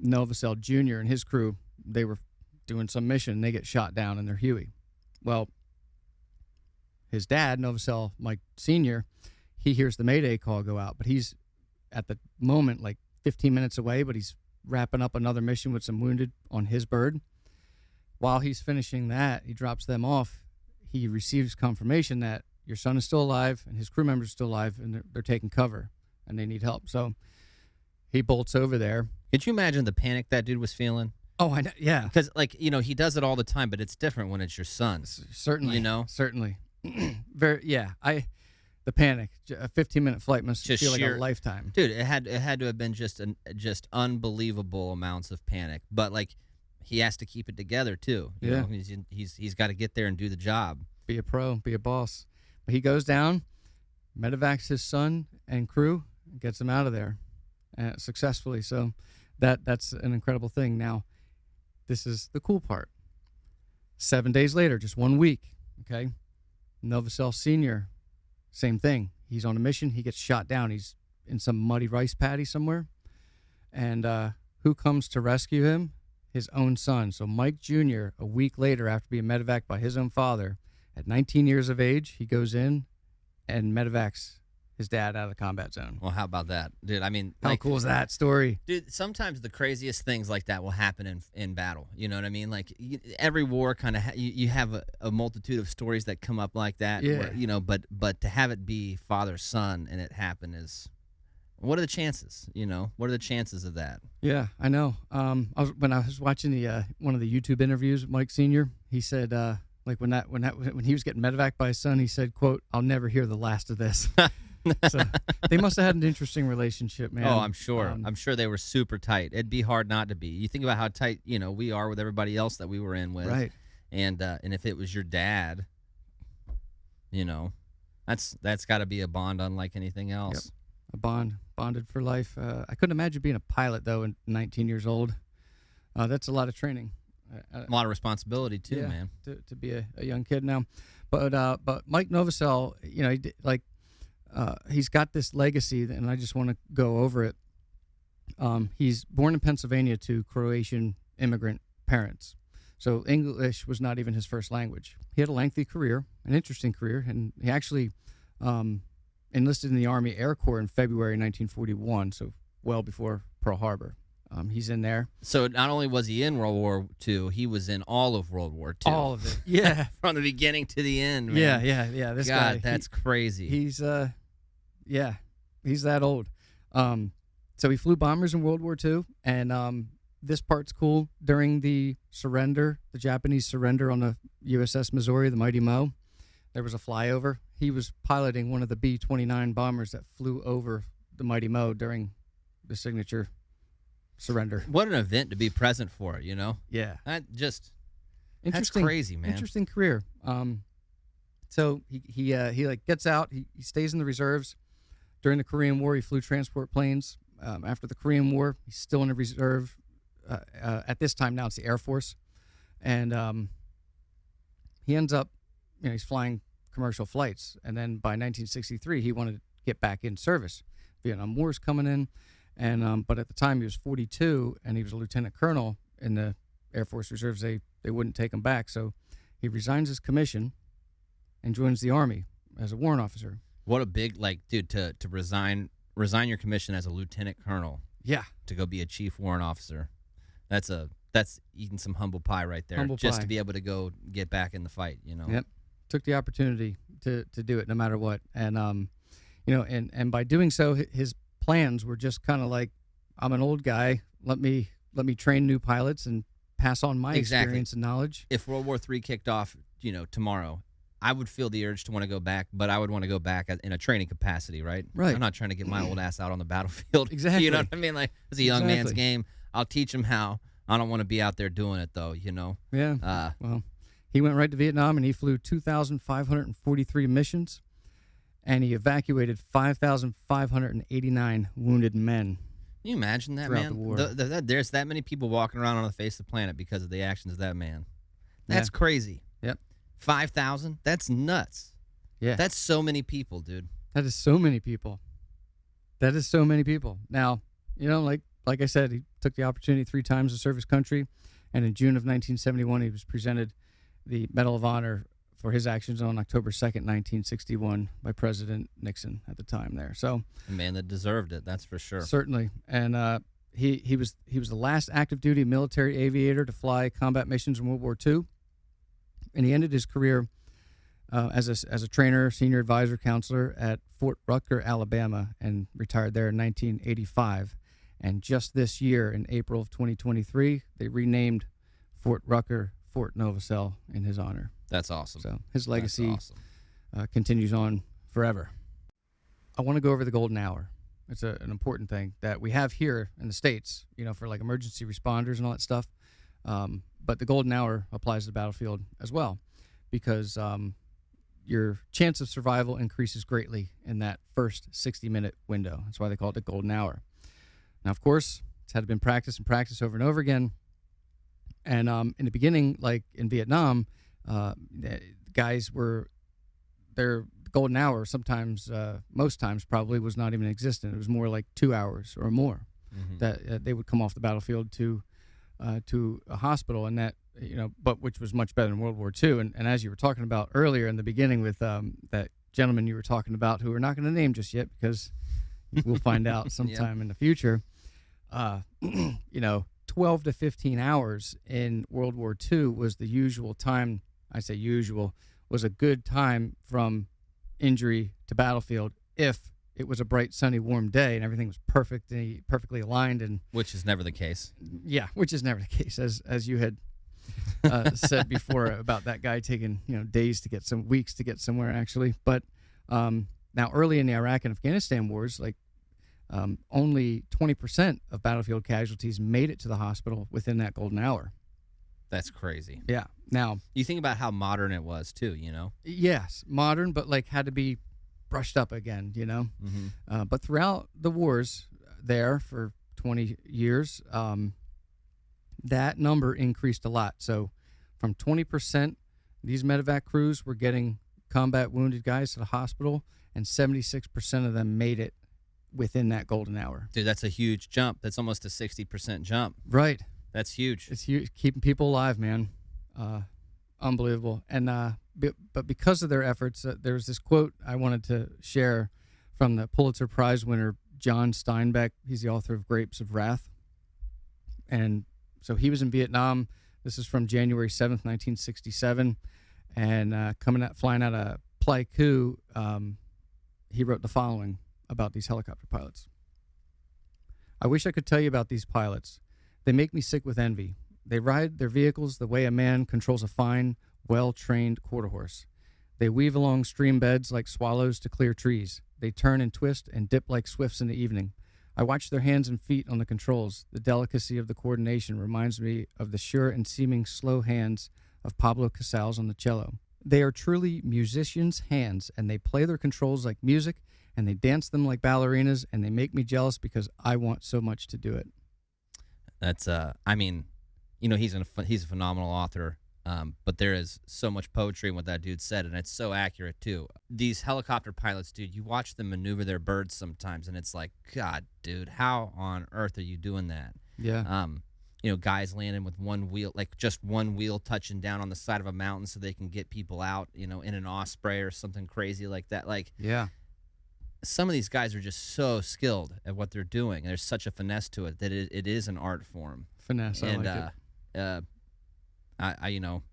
Novosel Jr. and his crew, they were doing some mission, and they get shot down in their Huey. Well, his dad, Novosel Mike Sr., he hears the Mayday call go out, but he's at the moment like 15 minutes away, but he's wrapping up another mission with some wounded on his bird. While he's finishing that, he drops them off. He receives confirmation that your son is still alive and his crew members are still alive, and they're taking cover and they need help. So he bolts over there. Could you imagine the panic that dude was feeling? Oh, I know. Yeah, Because, like, you know, he does it all the time, but it's different when it's your son. certainly. You know? Certainly. The panic. A 15-minute flight must Just feel like sheer- a lifetime. Dude, it had to have been just unbelievable amounts of panic. But, like, he has to keep it together too. You Yeah. know? He's got to get there and do the job. Be a pro, be a boss. But he goes down, medevacs his son and crew, and gets him out of there successfully. So that's an incredible thing. Now, this is the cool part. 7 days later, just 1 week, okay, Novosel Sr., same thing. He's on a mission. He gets shot down. He's in some muddy rice paddy somewhere. And who comes to rescue him? His own son. So Mike Jr., a week later, after being medevac by his own father, at 19 years of age, he goes in and medevacs his dad out of the combat zone. Well, how about that, dude? I mean, How like, cool is that story? dude, sometimes the craziest things like that will happen in battle. You know what I mean? Like, every war kind of you have a multitude of stories that come up like that. Yeah. Where, you know, but to have it be father son and it happen is, what are the chances? You know, what are the chances of that? Yeah, I know. When I was watching the one of the YouTube interviews with Mike Sr., he said like when he was getting medevac by his son, he said, "quote I'll never hear the last of this." So they must have had an interesting relationship, man. Oh, I'm sure. I'm sure they were super tight. It'd be hard not to be. You think about how tight, you know, we are with everybody else that we were in with. Right. And if it was your dad, you know, that's got to be a bond unlike anything else. Yep. Bonded for life. I couldn't imagine being a pilot though, at 19 years old. That's a lot of training. A lot of responsibility too, Yeah, man. to be a young kid now. But Mike Novosel, you know, he's got this legacy, and I just want to go over it. He's born in Pennsylvania to Croatian immigrant parents, so English was not even his first language. He had a lengthy career, an interesting career, and he actually enlisted in the Army Air Corps in February 1941, so well before Pearl Harbor. He's in there. So not only was he in World War II, he was in all of World War II. All of it. Yeah. From the beginning to the end, man. Yeah. This God, guy, that's crazy. he's that old. So he flew bombers in World War II, and this part's cool. During the surrender, the Japanese surrender on the USS Missouri, the Mighty Mo, there was a flyover. He was piloting one of the B-29 bombers that flew over the Mighty Mo during the signature surrender. What an event to be present for, you know? Yeah. That's Interesting, crazy, man. Interesting career. So he like gets out. He stays in the reserves. During the Korean War, he flew transport planes. After the Korean War, he's still in the reserve. At this time now, it's the Air Force, and he ends up, you know, he's flying commercial flights. And then by 1963, he wanted to get back in service. Vietnam War's coming in, and but at the time he was 42, and he was a lieutenant colonel in the Air Force Reserves. They wouldn't take him back, so he resigns his commission and joins the Army as a warrant officer. What a big, like, dude, to resign your commission as a lieutenant colonel. Yeah. To go be a chief warrant officer. That's eating some humble pie right there. Humble just pie. to be able to go get back in the fight, you know. Yep. Took the opportunity to do it no matter what. And you know, and by doing so, his plans were just kind of like, I'm an old guy, let me train new pilots and pass on my Exactly. experience and knowledge. If World War III kicked off, you know, tomorrow, I would feel the urge to want to go back, but I would want to go back in a training capacity, right? Right. I'm not trying to get my old ass out on the battlefield. Exactly. You know what I mean? Like, it's a young man's Exactly. game. I'll teach him how. I don't want to be out there doing it, though, you know? Yeah. Well, he went right to Vietnam, and he flew 2,543 missions, and he evacuated 5,589 wounded men. Can you imagine that, Throughout man? the war. There's that many people walking around on the face of the planet because of the actions of that man. That's crazy. Yep. 5,000? That's nuts. Yeah. That's so many people, dude. That is so many people. That is so many people. Now, you know, like I said, he took the opportunity 3 times to serve his country, and in June of 1971, he was presented the Medal of Honor for his actions on October 2nd, 1961, by President Nixon at the time there. So, A man that deserved it, that's for sure. certainly, and he was the last active duty military aviator to fly combat missions in World War II, and he ended his career as a trainer, senior advisor, counselor at Fort Rucker, Alabama, and retired there in 1985. And just this year, in April of 2023, they renamed Fort Rucker Fort Novosel in his honor. That's awesome. So his legacy That's awesome. continues on forever. I want to go over the golden hour. It's an important thing that we have here in the States, you know, for like emergency responders and all that stuff. But the golden hour applies to the battlefield as well, because your chance of survival increases greatly in that first 60-minute window. That's why they call it the golden hour. Now, of course, it's had to been practiced and practiced over and over again. And in the beginning, like in Vietnam, guys were their golden hour sometimes, most times probably, was not even existent. It was more like 2 hours or more that they would come off the battlefield to a hospital, and that, you know, but which was much better in World War II. And as you were talking about earlier in the beginning with that gentleman you were talking about, who we're not going to name just yet because we'll find out sometime in the future. You know, 12 to 15 hours in World War II was the usual time. I say usual, was a good time from injury to battlefield if it was a bright, sunny, warm day and everything was perfectly aligned. And Which is never the case. yeah, which is never the case, as you had said before about that guy taking, you know, weeks to get somewhere actually. But now early in the Iraq and Afghanistan wars, like only 20% of battlefield casualties made it to the hospital within that golden hour. That's crazy. Yeah. Now, You think about how modern it was, too, you know? yes, modern, but like had to be brushed up again, you know? But throughout the wars there for 20 years, that number increased a lot. So from 20%, these MEDEVAC crews were getting combat wounded guys to the hospital, and 76% of them made it within that golden hour. Dude, that's a huge jump. That's almost a 60% jump. Right. That's huge. It's huge, keeping people alive, man. Unbelievable. And but because of their efforts, there was this quote I wanted to share from the Pulitzer Prize winner John Steinbeck. He's the author of Grapes of Wrath. And so he was in Vietnam. This is from January 7th, 1967. And flying out of Pleiku, he wrote the following about these helicopter pilots. I wish I could tell you about these pilots. They make me sick with envy. They ride their vehicles the way a man controls a fine, well-trained quarter horse. They weave along stream beds like swallows to clear trees. They turn and twist and dip like swifts in the evening. I watch their hands and feet on the controls. The delicacy of the coordination reminds me of the sure and seeming slow hands of Pablo Casals on the cello. They are truly musicians' hands, and they play their controls like music, and they dance them like ballerinas, and they make me jealous because I want so much to do it. That's, I mean, you know, he's a phenomenal author, but there is so much poetry in what that dude said, and it's so accurate, too. These helicopter pilots, dude, you watch them maneuver their birds sometimes, and it's like, God, dude, how on earth are you doing that? Yeah. You know, guys landing with one wheel, like just one wheel touching down on the side of a mountain so they can get people out, you know, in an Osprey or something crazy like that. Like, Yeah. some of these guys are just so skilled at what they're doing. And there's such a finesse to it that it is an art form. Finesse. I And like it. I you know,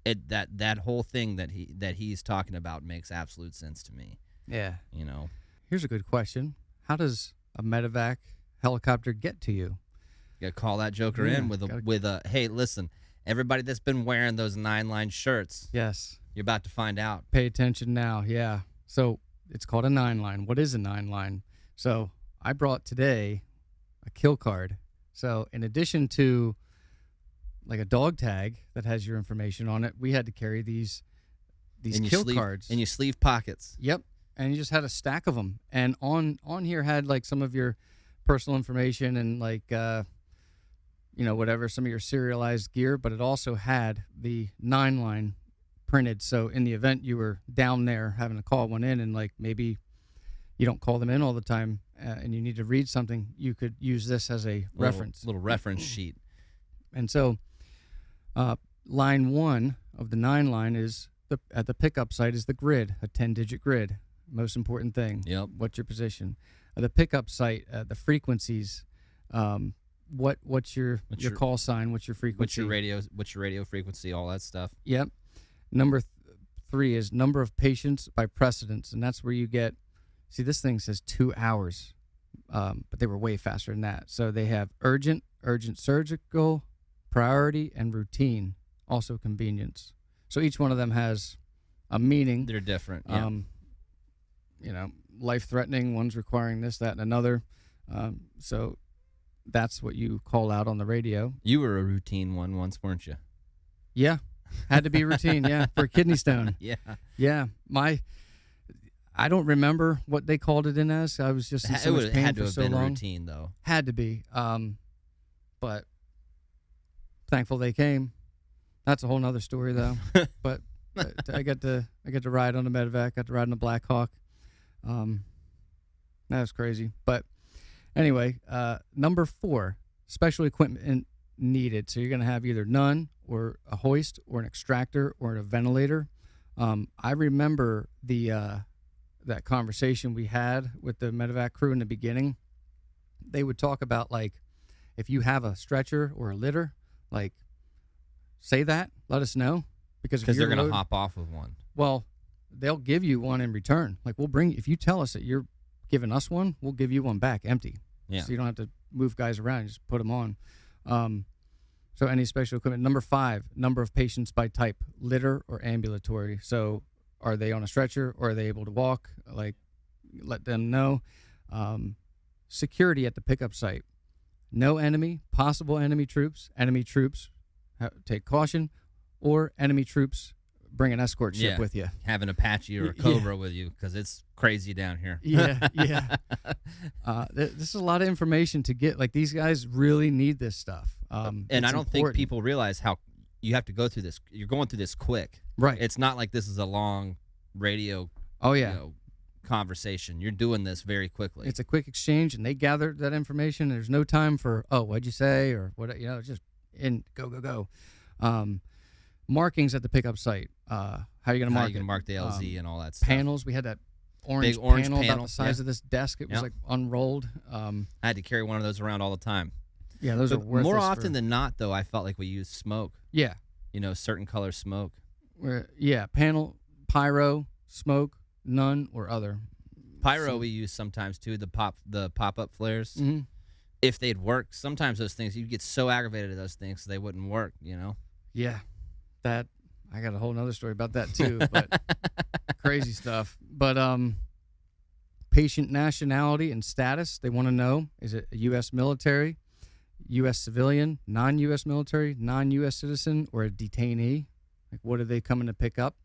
that whole thing that he's talking about makes absolute sense to me. Yeah. You know, Here's a good question. How does a MEDEVAC helicopter get to you? you gotta call that joker Yeah, in with a hey, listen, everybody that's been wearing those 9-line shirts, Yes. You're about to find out. Pay attention now. Yeah. So it's called a 9-line. What is a 9-line? So I brought today a kill card. So in addition to like a dog tag that has your information on it, we had to carry these kill cards in your sleeve pockets. Yep. And you just had a stack of them. And on here had like some of your personal information and like, whatever, some of your serialized gear, but it also had the 9-line printed. So in the event you were down there having to call one in and like maybe you don't call them in all the time and you need to read something, you could use this as a reference. Little reference sheet. And so line 1 of the 9-line is at the pickup site is the grid, a 10-digit grid. Most important thing. Yep. What's your position? The pickup site, the frequencies. What's your call sign? What's your frequency? What's your radio frequency? All that stuff. Yep. Number 3 is number of patients by precedence, and that's where you get. See, this thing says 2 hours, but they were way faster than that. So they have urgent surgical, priority, and routine. Also convenience. So each one of them has a meaning. They're different. Yeah. Life-threatening. One's requiring this, that, and another. So that's what you call out on the radio. You were a routine one once, weren't you? Yeah. Had to be routine, yeah, for a kidney stone. Yeah. Yeah. I don't remember what they called it in as. I was just in so much pain had to for have so been long. routine, though. Had to be. But thankful they came. That's a whole nother story, though. But I got to ride on the MEDEVAC. Got to ride on the Black Hawk. That was crazy. But anyway, number 4, special equipment needed. So you're going to have either none or a hoist or an extractor or a ventilator. I remember that conversation we had with the MEDEVAC crew in the beginning. They would talk about, like, if you have a stretcher or a litter, like, say that, let us know. Because they're going to hop off with one. Well, they'll give you one in return. Like, if you tell us that you're giving us one, we'll give you one back empty. Yeah. So you don't have to move guys around. You just put them on. So any special equipment. Number 5, number of patients by type, litter or ambulatory. So are they on a stretcher or are they able to walk? Like, let them know. Security at the pickup site. No enemy, possible enemy troops. Enemy troops, take caution. Or enemy troops, bring an escort ship with you. Have an Apache or a Cobra with you because it's crazy down here. Yeah. This is a lot of information to get. Like, these guys really need this stuff. And I don't think people realize how you have to go through this. You're going through this quick. Right. It's not like this is a long radio conversation. You're doing this very quickly. It's a quick exchange, and they gather that information. There's no time for, what'd you say? Or what, just go. Markings at the pickup site. How are you going to mark it? How you going to mark the LZ and all that stuff. Panels. We had that big orange panel panel about the size of this desk. It was like unrolled. I had to carry one of those around all the time. Yeah, those are worthless. More often than not, though, I felt like we used smoke. Yeah. Certain color smoke. Panel, pyro, smoke, none, or other. Pyro we use sometimes, too, the pop-up flares. Mm-hmm. If they'd work, sometimes those things, you'd get so aggravated at those things they wouldn't work, Yeah. That, I got a whole nother story about that, too, but crazy stuff. But patient nationality and status, they want to know, is it a U.S. military, U.S. civilian, non-U.S. military, non-U.S. citizen, or a detainee? Like, what are they coming to pick up?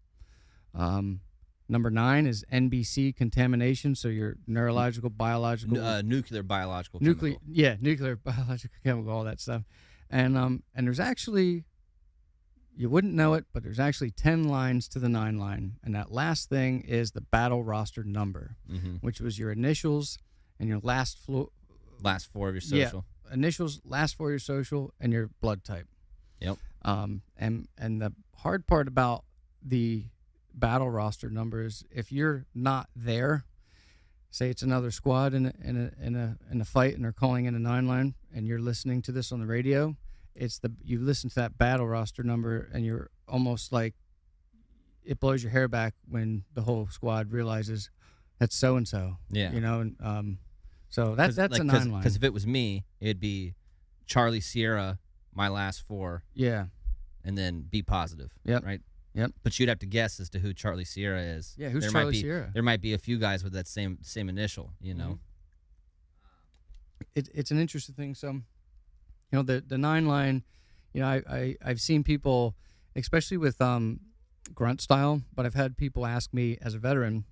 Number 9 is NBC contamination, so your neurological, biological... nuclear, biological, nuclear, chemical. Yeah, nuclear, biological, chemical, all that stuff. And there's actually... You wouldn't know it, but there's actually 10 lines to the 9-line. And that last thing is the battle roster number, which was your initials and your last 4 of your social. Yeah, initials, last 4 of your social, and your blood type. Yep. And the hard part about the battle roster number is if you're not there, say it's another squad in a fight and they're calling in a 9-line and you're listening to this on the radio, you listen to that battle roster number and you're almost like, it blows your hair back when the whole squad realizes that's so and so. Yeah. So that's a 9-line. Because if it was me, it'd be Charlie Sierra, my last 4. Yeah. And then be positive. Yep. Right. Yep. But you'd have to guess as to who Charlie Sierra is. Yeah, who's there Charlie might be, Sierra? There might be a few guys with that same initial, you know. It's an interesting thing. So, you know, the 9-line, you know, I've seen people, especially with grunt style, but I've had people ask me as a veteran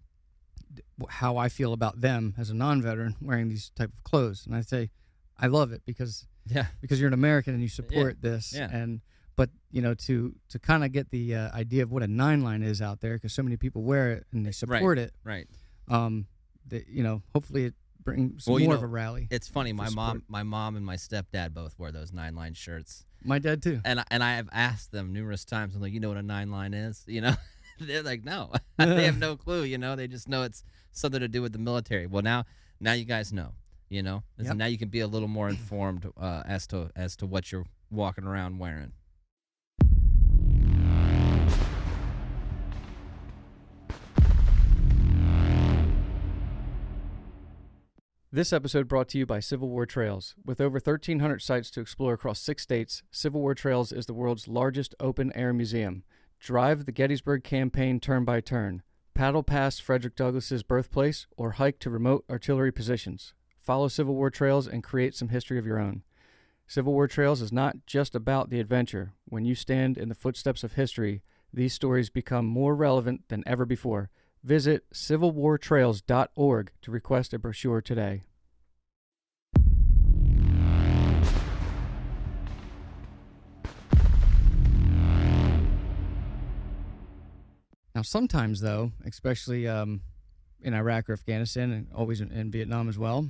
how I feel about them as a non-veteran wearing these type of clothes, and I say I love it because you're an American and you support this. But you know, to kind of get the idea of what a 9-line is out there, because so many people wear it and they support it. Right. You know, hopefully it brings more of a rally. It's funny. My mom and my stepdad both wear those 9-line shirts. My dad too. And I have asked them numerous times. I'm like, you know what a 9-line is? You know, they're like, no, they have no clue. You know, they just know it's something to do with the military. Well, now you guys know. You know, Yep. Now you can be a little more informed as to what you're walking around wearing. This episode brought to you by Civil War Trails. With over 1,300 sites to explore across 6 states, Civil War Trails is the world's largest open-air museum. Drive the Gettysburg Campaign turn by turn. Paddle past Frederick Douglass's birthplace or hike to remote artillery positions. Follow Civil War Trails and create some history of your own. Civil War Trails is not just about the adventure. When you stand in the footsteps of history, these stories become more relevant than ever before. Visit civilwartrails.org to request a brochure today. Now, sometimes, though, especially in Iraq or Afghanistan, and always in Vietnam as well,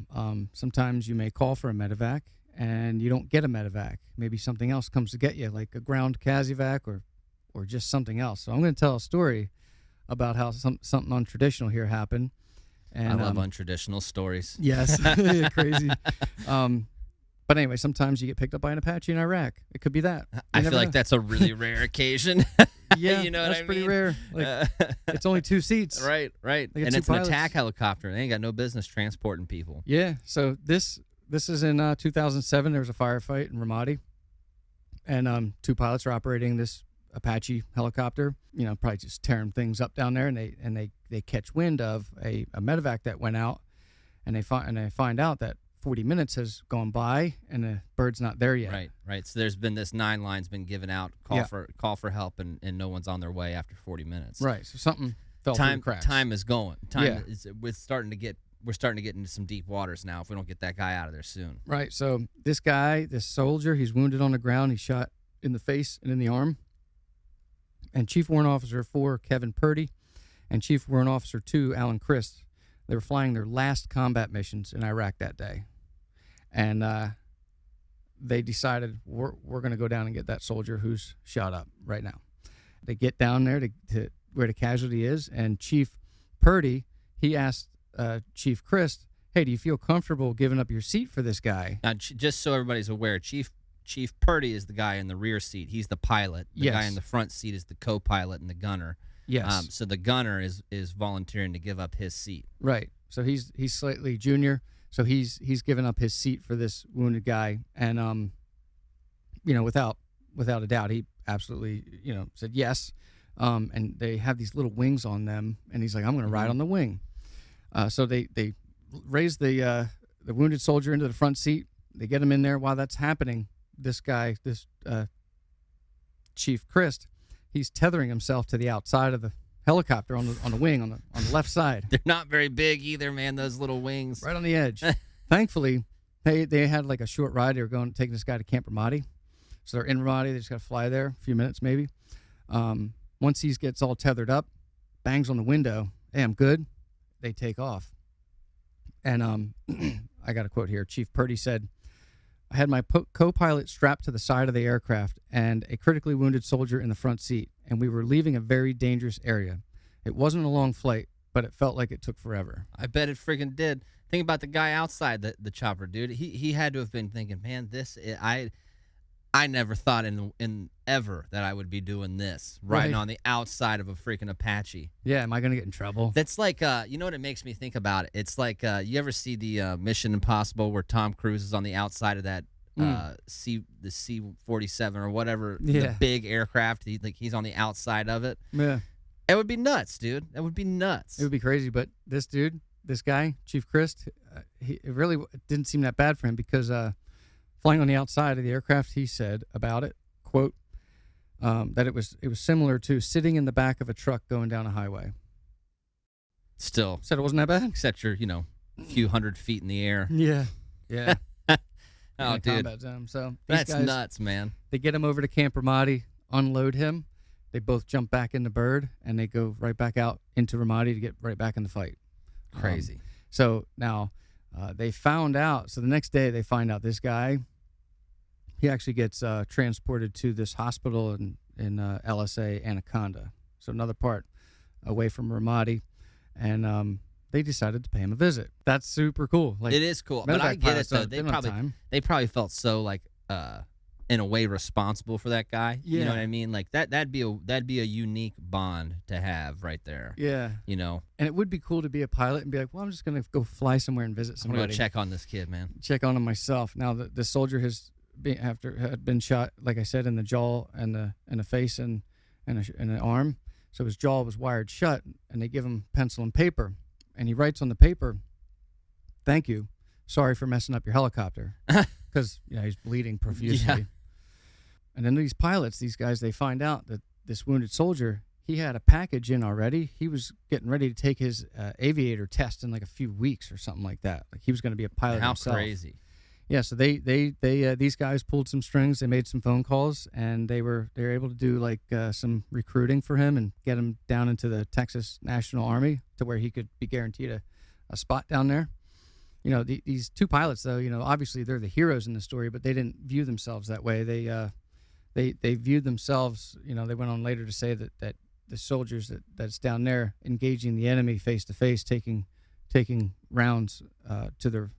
sometimes you may call for a MEDEVAC, and you don't get a MEDEVAC. Maybe something else comes to get you, like a ground CASEVAC or just something else. So I'm going to tell a story about how something untraditional here happened. And, I love untraditional stories. Yes, crazy. But anyway, sometimes you get picked up by an Apache in Iraq. It could be that. I feel like that's a really rare occasion. Yeah, you know what that's I pretty mean? rare. Like, it's only 2 seats. Right. They got And 2 it's pilots. an attack helicopter. They ain't got no business transporting people. Yeah. So this is in 2007. There was a firefight in Ramadi, and 2 pilots are operating this Apache helicopter. You know, probably just tearing things up down there, and they catch wind of a MEDEVAC that went out, and they find out that 40 minutes has gone by and the bird's not there yet. Right. So there's been this 9-line's been given out, call for help, and no one's on their way after 40 minutes. Right. So something fell through the cracks. Time is going. We're starting to get into some deep waters now if we don't get that guy out of there soon. Right. So this soldier, he's wounded on the ground. He's shot in the face and in the arm. And Chief Warrant Officer 4, Kevin Purdy, and Chief Warrant Officer 2, Alan Christ, they were flying their last combat missions in Iraq that day. And they decided, we're going to go down and get that soldier who's shot up right now. They get down there to where the casualty is, and Chief Purdy, he asked Chief Christ, hey, do you feel comfortable giving up your seat for this guy? Now, just so everybody's aware, Chief Purdy is the guy in the rear seat. He's the pilot. The guy in the front seat is the co-pilot and the gunner. Yes. So the gunner is volunteering to give up his seat. Right. So he's slightly junior. So he's given up his seat for this wounded guy, and you know, without a doubt, he absolutely, you know, said yes. And they have these little wings on them, and he's like, I'm going to ride on the wing. So they raise the wounded soldier into the front seat. They get him in there. While that's happening, this guy, Chief Christ, he's tethering himself to the outside of the helicopter on the wing on the left side. They're not very big either, man. Those little wings. Right on the edge. Thankfully, they had like a short ride. They were taking this guy to Camp Ramadi. So they're in Ramadi. They just got to fly there a few minutes maybe. Once he gets all tethered up, bangs on the window. Hey, I'm good. They take off. And I got a quote here. Chief Purdy said, I had my co-pilot strapped to the side of the aircraft and a critically wounded soldier in the front seat, and we were leaving a very dangerous area. It wasn't a long flight, but it felt like it took forever. I bet it friggin' did. Think about the guy outside the chopper, dude. He had to have been thinking, man, I never thought in ever that I would be doing this, riding on the outside of a freaking Apache. Yeah, am I going to get in trouble? That's like, you know what it makes me think about? It's like, you ever see the Mission Impossible where Tom Cruise is on the outside of that the C-47 or whatever, Yeah. the big aircraft. He's on the outside of it. Yeah. It would be nuts, dude. That would be nuts. It would be crazy, but this guy, Chief Christ, it really didn't seem that bad for him because flying on the outside of the aircraft, he said about it, quote, that it was similar to sitting in the back of a truck going down a highway. Still, Said it wasn't that bad. except you're, a few hundred feet in the air. Yeah. Yeah. Oh, In a dude, combat zone. So these that's guys, nuts, man. They get him over to Camp Ramadi, unload him. They both jump back in the bird, and they go right back out into Ramadi to get right back in the fight. Crazy. So now they found out. So the next day they find out this guy, he actually gets transported to this hospital in LSA Anaconda. So another part away from Ramadi. And they decided to pay him a visit. That's super cool. Like, It is cool, but I medevac get it pilots though. don't- they don't have time. They probably felt so like in a way responsible for that guy. You Yeah. know what I mean? Like that'd be a unique bond to have right there. Yeah. You know, And it would be cool to be a pilot and be like, well, I'm just going to go fly somewhere and visit I'm gonna somebody. go check on this kid, man. Check on him myself. Now, the soldier had been shot, like I said, in the jaw and the face and the arm. So his jaw was wired shut, and they give him pencil and paper. And he writes on the paper, "Thank you. Sorry for messing up your helicopter." Because he's bleeding profusely. Yeah. And then these pilots, these guys, they find out that this wounded soldier, he had a package in already. He was getting ready to take his aviator test in like a few weeks or something like that. Like he was going to be a pilot How himself. crazy. Yeah, so they these guys pulled some strings. They made some phone calls, and they were able to do like some recruiting for him and get him down into the Texas National Army to where he could be guaranteed a spot down there. These two pilots, though, obviously they're the heroes in the story, but they didn't view themselves that way. They viewed themselves. They went on later to say that the soldiers that's down there engaging the enemy face to face, taking rounds to their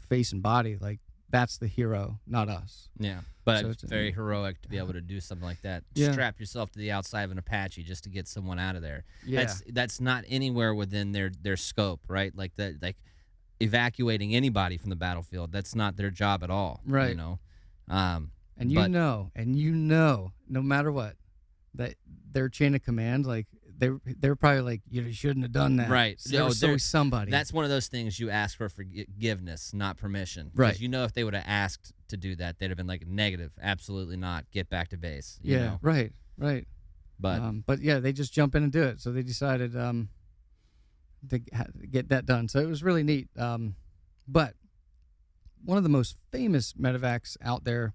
face and body, like that's the hero, not us. Yeah, but So it's it's very heroic to be able to do something like that. Yeah. Strap yourself to the outside of an Apache just to get someone out of there. Yeah. That's not anywhere within their scope, right? Like evacuating anybody from the battlefield. That's not their job at all. Right. Um, And but- no matter what, that their chain of command, like they're probably like, you shouldn't have done that. Right. So there was always somebody. That's one of those things you ask for forgiveness, not permission. Right. Because if they would have asked to do that, they'd have been like, negative, absolutely not. Get back to base. You know? Right. But yeah, they just jump in and do it. So they decided to get that done. So it was really neat. But one of the most famous medevacs out there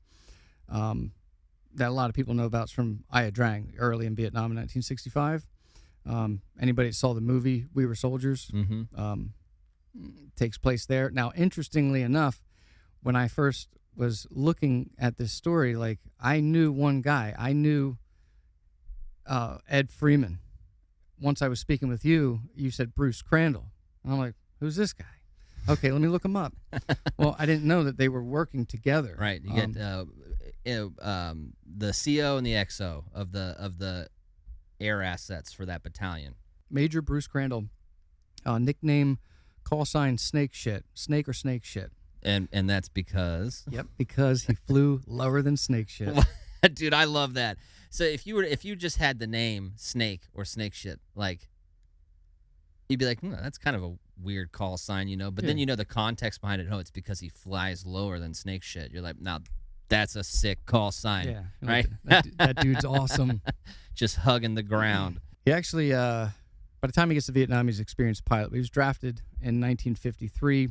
that a lot of people know about is from Ia Drang, early in Vietnam in 1965. Anybody that saw the movie We Were Soldiers takes place there. Now, interestingly enough, when I first was looking at this story, like I knew one guy. I knew Ed Freeman. Once I was speaking with you, you said Bruce Crandall. And I'm like, who's this guy? Okay, let me look him up. Well, I didn't know that they were working together. right, you get the CO and the XO of the air assets for that battalion. Major Bruce Crandall, nickname, call sign Snake Shit. Snake or Snake Shit. And that's because Yep, because he flew lower than Snake Shit. dude, I love that. So if you just had the name Snake or Snake Shit, like you'd be like, that's kind of a weird call sign, but then Yeah. the context behind it. No, it's because he flies lower than Snake Shit. You're like, now that's a sick call sign. Yeah, right. That dude's awesome. Just hugging the ground. He actually, by the time he gets to Vietnam, he's an experienced pilot. He was drafted in 1953,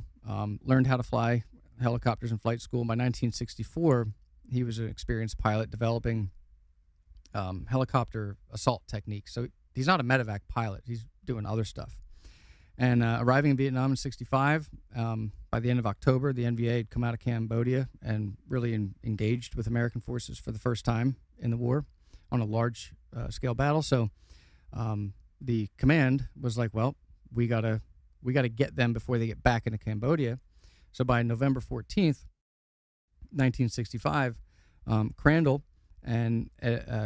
learned how to fly helicopters in flight school. By 1964, he was an experienced pilot developing helicopter assault techniques. So he's not a medevac pilot. He's doing other stuff. And arriving in Vietnam in 65, by the end of October, the NVA had come out of Cambodia and really engaged with American forces for the first time in the war on a large scale battle. So the command was like, well, we gotta get them before they get back into Cambodia. So by November 14th, 1965, Crandall and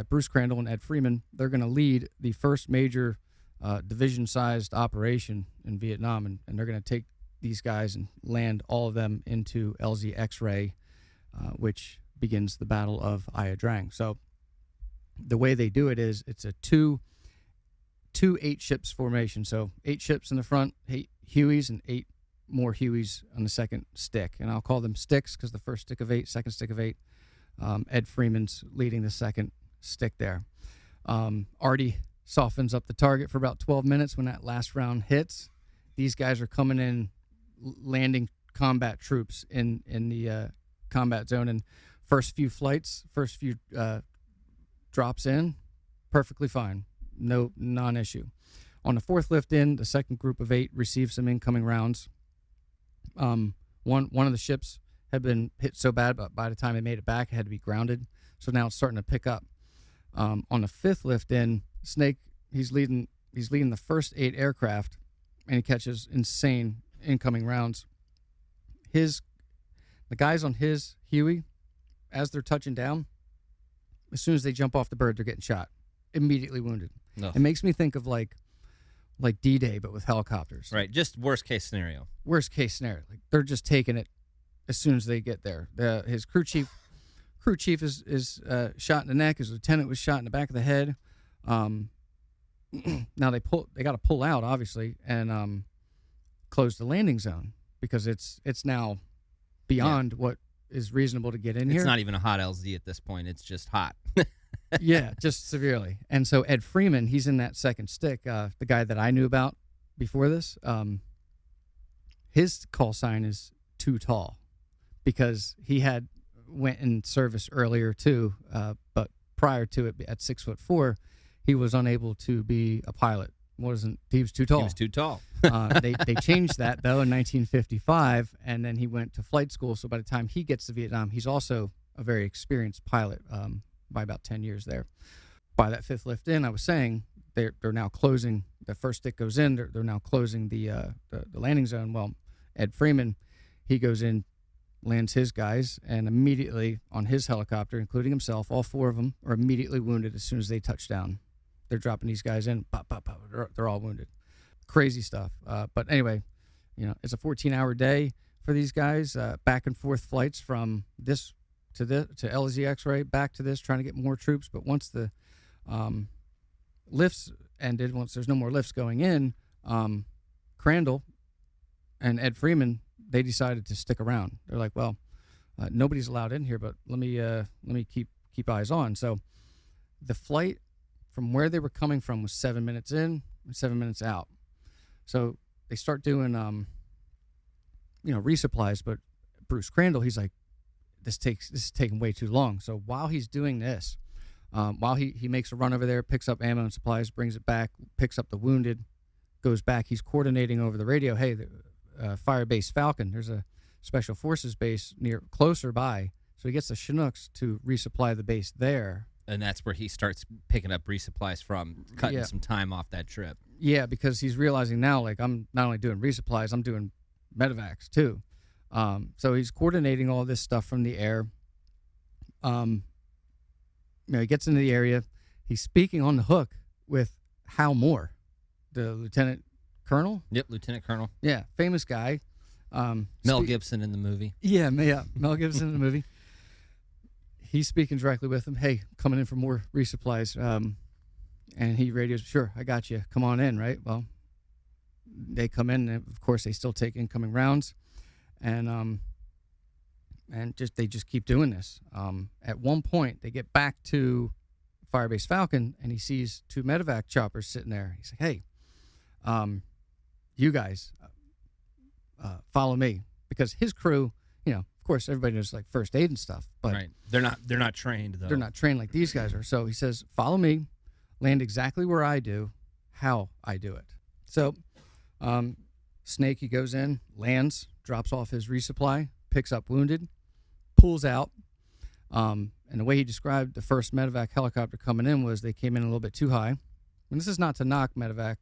Bruce Crandall and Ed Freeman, they're going to lead the first major division-sized operation in Vietnam, and they're going to take these guys and land all of them into LZ X-ray which begins the Battle of Ia Drang. So the way they do it is it's a two 8 ships formation. So 8 ships in the front, 8 Hueys, and 8 more Hueys on the second stick. And I'll call them sticks because the first stick of 8, second stick of 8, Ed Freeman's leading the second stick there. Artie softens up the target for about 12 minutes. When that last round hits, these guys are coming in, landing combat troops in the combat zone. And first few flights, first few drops in, perfectly fine. No, non-issue. On the fourth lift in, the second group of 8 received some incoming rounds. One of the ships had been hit so bad, but by the time they made it back, it had to be grounded. So now it's starting to pick up. On the fifth lift in, Snake, he's leading the first 8 aircraft, and he catches insane incoming rounds. The guys on his Huey, as they're touching down, as soon as they jump off the bird, they're getting shot, immediately wounded. Ugh. It makes me think of like D-Day, but with helicopters. Right, just worst case scenario. Worst case scenario. Like they're just taking it as soon as they get there. His crew chief is shot in the neck. His lieutenant was shot in the back of the head. Now they got to pull out, obviously, and close the landing zone because it's now beyond what is reasonable to get in here. It's not even a hot LZ at this point. It's just hot. Yeah, just severely. And so Ed Freeman, he's in that second stick. The guy that I knew about before this, his call sign is Too Tall because he went in service earlier too, but prior to it at 6'4", he was unable to be a pilot. He was too tall. He was too tall. They changed that though in 1955, and then he went to flight school. So by the time he gets to Vietnam, he's also a very experienced pilot. By about 10 years there. By that fifth lift in, I was saying they're now closing. The first stick goes in. They're now closing the landing zone. Well, Ed Freeman, he goes in, lands his guys, and immediately on his helicopter, including himself, all 4 of them are immediately wounded as soon as they touch down. They're dropping these guys in. Pop, pop, pop. They're all wounded. Crazy stuff. But anyway, it's a 14-hour day for these guys. Back and forth flights from this to LZ X-ray, back to this, trying to get more troops. But once the lifts ended, once there's no more lifts going in, Crandall and Ed Freeman, they decided to stick around. They're like, well, nobody's allowed in here, but let me keep eyes on. So the flight from where they were coming from was 7 minutes in and 7 minutes out. So they start doing resupplies, but Bruce Crandall, he's like, this is taking way too long. So while he's doing this, while he makes a run over there, picks up ammo and supplies, brings it back, picks up the wounded, goes back, he's coordinating over the radio, hey, the Fire Base Falcon, there's a Special Forces base closer by. So he gets the Chinooks to resupply the base there. And that's where he starts picking up resupplies from, cutting some time off that trip. Yeah, because he's realizing now, like, I'm not only doing resupplies, I'm doing medevacs too. So he's coordinating all this stuff from the air. He gets into the area. He's speaking on the hook with Hal Moore, the lieutenant colonel. Yep, lieutenant colonel. Yeah, famous guy. Mel Gibson in the movie. Yeah, Mel Gibson in the movie. He's speaking directly with him. Hey, coming in for more resupplies. And he radios, sure, I got you. Come on in, right? Well, they come in, and of course, they still take incoming rounds. And they just keep doing this. At one point, they get back to Firebase Falcon, and he sees 2 medevac choppers sitting there. He's like, "Hey, you guys, follow me," because his crew, of course, everybody knows like first aid and stuff, but right, they're not trained though. They're not trained like these guys are. So he says, "Follow me, land exactly where I do, how I do it." So, Snake, he goes in, lands, drops off his resupply, picks up wounded, pulls out. And the way he described the first medevac helicopter coming in was they came in a little bit too high. And this is not to knock medevac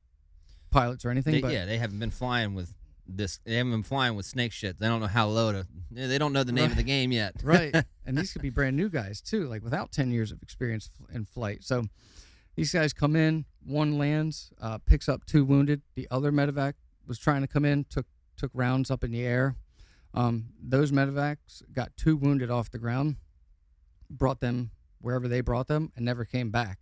pilots or anything, but they haven't been flying with this. They haven't been flying with Snake shit. They don't know how low to. They don't know the name of the game yet. Right. And these could be brand new guys too, like without 10 years of experience in flight. So these guys come in, one lands, picks up 2 wounded. The other medevac was trying to come in, took rounds up in the air. Those medevacs got 2 wounded off the ground, brought them wherever they brought them, and never came back.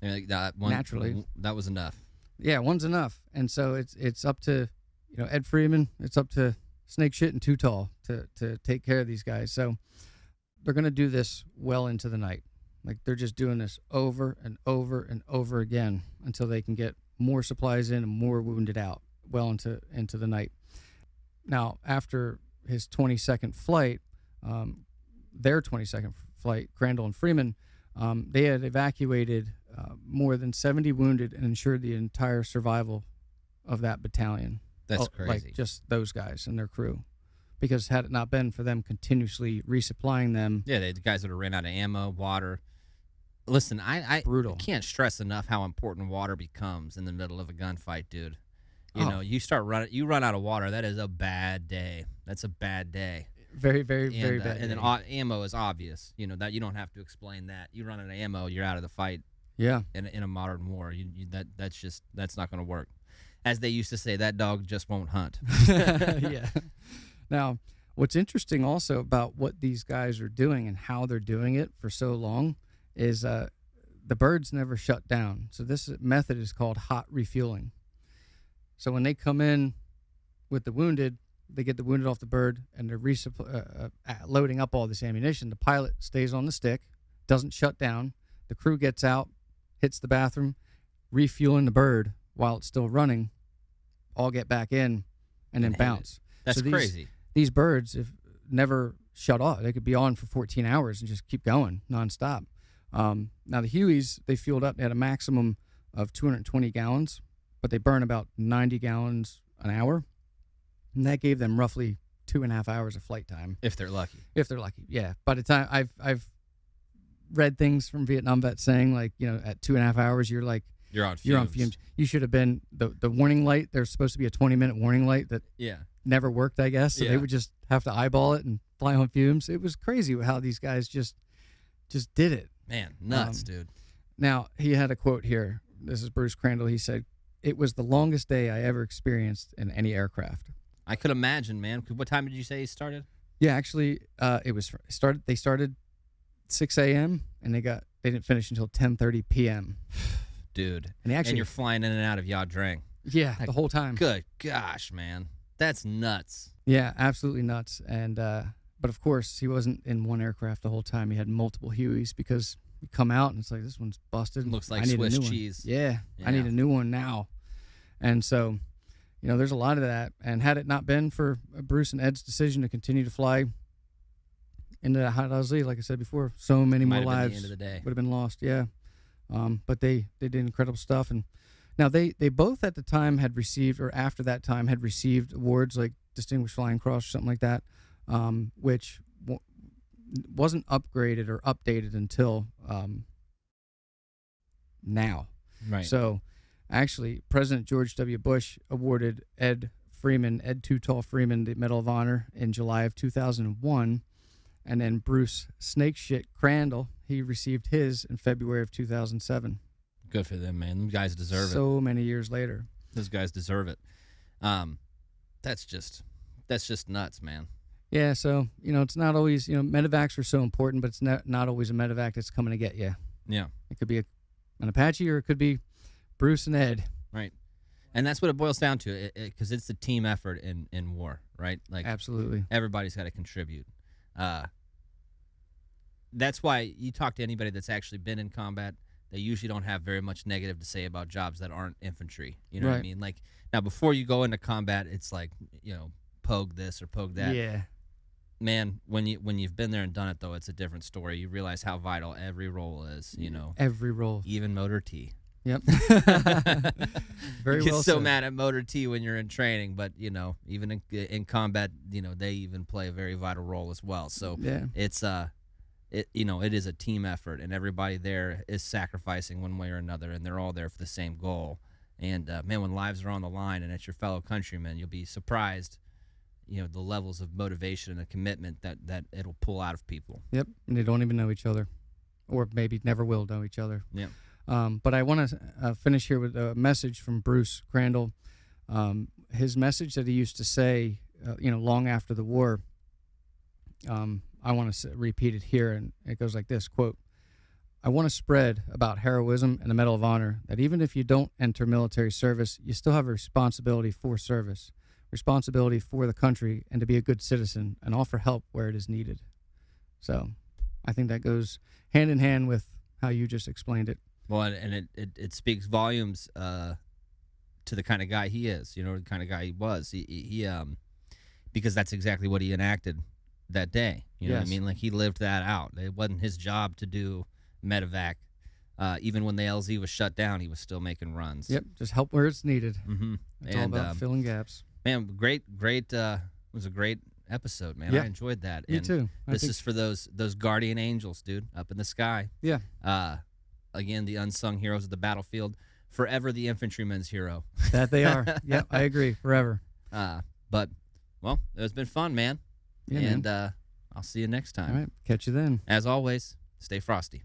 Yeah, like that one, Naturally. that was enough. Yeah, one's enough. And so it's up to, Ed Freeman, it's up to Snake Shit and Too Tall to take care of these guys. So they're going to do this well into the night. Like, they're just doing this over and over and over again until they can get more supplies in and more wounded out well into the night. Now, after his 22nd flight, their 22nd flight, Crandall and Freeman, they had evacuated more than 70 wounded and ensured the entire survival of that battalion. That's crazy. Like, just those guys and their crew. Because had it not been for them continuously resupplying them. Yeah, the guys that have ran out of ammo, water. Listen, I Brutal. can't stress enough how important water becomes in the middle of a gunfight, dude. You Oh. know, you run out of water, that is a bad day. That's a bad day. Very, very, very And, bad. and then ammo is obvious. You know, that you don't have to explain that. You run out of ammo, you're out of the fight Yeah. in a modern war. That's not going to work. As they used to say, that dog just won't hunt. Yeah. Now, what's interesting also about what these guys are doing and how they're doing it for so long is the birds never shut down. So this method is called hot refueling. So when they come in with the wounded, they get the wounded off the bird and they're loading up all this ammunition. The pilot stays on the stick, doesn't shut down. The crew gets out, hits the bathroom, refueling the bird while it's still running, all get back in, and then hit it. bounce. That's So crazy. These birds, if never shut off, they could be on for 14 hours and just keep going nonstop. Now the Hueys, they fueled up. They had a maximum of 220 gallons, but they burn about 90 gallons an hour, and that gave them roughly 2.5 hours of flight time. If they're lucky. If they're lucky, yeah. By the time I've read things from Vietnam vets saying, like, at 2.5 hours, you're on fumes. You should have been the warning light. There's supposed to be a 20-minute warning light that never worked, I guess. So Yeah. they would just have to eyeball it and fly on fumes. It was crazy how these guys just did it. Man, nuts, dude. Now, he had a quote here. This is Bruce Crandall. He said, "It was the longest day I ever experienced in any aircraft." I could imagine, man. What time did you say he started? Yeah, actually, they started 6 a.m. and they didn't finish until 10:30 p.m. Dude. And you're flying in and out of Nha Drang. Yeah, the whole time. Good gosh, man. That's nuts. Yeah, absolutely nuts. And but of course, he wasn't in one aircraft the whole time. He had multiple Hueys because you come out and it's like, this one's busted. Looks like I need Swiss a new cheese. One. Yeah, I Yeah. need a new one now. And so, there's a lot of that. And had it not been for Bruce and Ed's decision to continue to fly into that hot Ozzy, like I said before, so many Might more have been lives the end of the day. would have been lost. Yeah. But they did incredible stuff. And now they both at the time had received, or after that time had received, awards like Distinguished Flying Cross or something like that, which wasn't upgraded or updated until now. Right. So actually, President George W. Bush awarded Ed Too Tall Freeman, the Medal of Honor in July of 2001. And then Bruce Snake Shit Crandall, he received his in February of 2007. Good for them, man. Them guys deserve it. So many years later. Those guys deserve it. That's just nuts, man. Yeah, so, it's not always, medevacs are so important, but it's not always a medevac that's coming to get you. Yeah. It could be an Apache, or it could be Bruce and Ed. Right. And that's what it boils down to, because it's a team effort in war, right? Like, Absolutely. everybody's got to contribute. That's why you talk to anybody that's actually been in combat, they usually don't have very much negative to say about jobs that aren't infantry. You know what I Right. mean? Like, now before you go into combat, it's like, pogue this or pogue that. Yeah. Man, when you've been there and done it, though, it's a different story. You realize how vital every role is, Every role. even motor T. Yep. Very You get well so said. mad at motor T when you're in training, but even in combat, they even play a very vital role as well. So Yeah. it's it is a team effort, and everybody there is sacrificing one way or another, and they're all there for the same goal. And man, when lives are on the line and it's your fellow countrymen, you'll be surprised, the levels of motivation and commitment that it'll pull out of people. Yep. And they don't even know each other, or maybe never will know each other. Yeah. But I want to finish here with a message from Bruce Crandall. His message that he used to say long after the war. I want to repeat it here, and it goes like this, quote, "I want to spread about heroism and the Medal of Honor that even if you don't enter military service, you still have a responsibility for service, responsibility for the country, and to be a good citizen and offer help where it is needed." So I think that goes hand in hand with how you just explained it. Well, and it speaks volumes to the kind of guy he is, the kind of guy he was. He because that's exactly what he enacted that day. You know what I mean? Like, he lived that out. It wasn't his job to do MEDEVAC. Even when the LZ was shut down, he was still making runs. Yep, just help where it's needed. Mm-hmm. It's all about filling gaps. Man, great. It was a great episode, man. Yeah. I enjoyed that. Me too. This is for those guardian angels, dude, up in the sky. Yeah. Again, the unsung heroes of the battlefield, forever the infantryman's hero. That they are. Yeah, I agree. Forever. But, well, it's been fun, man. Yeah, and man. I'll see you next time. All right. Catch you then. As always, stay frosty.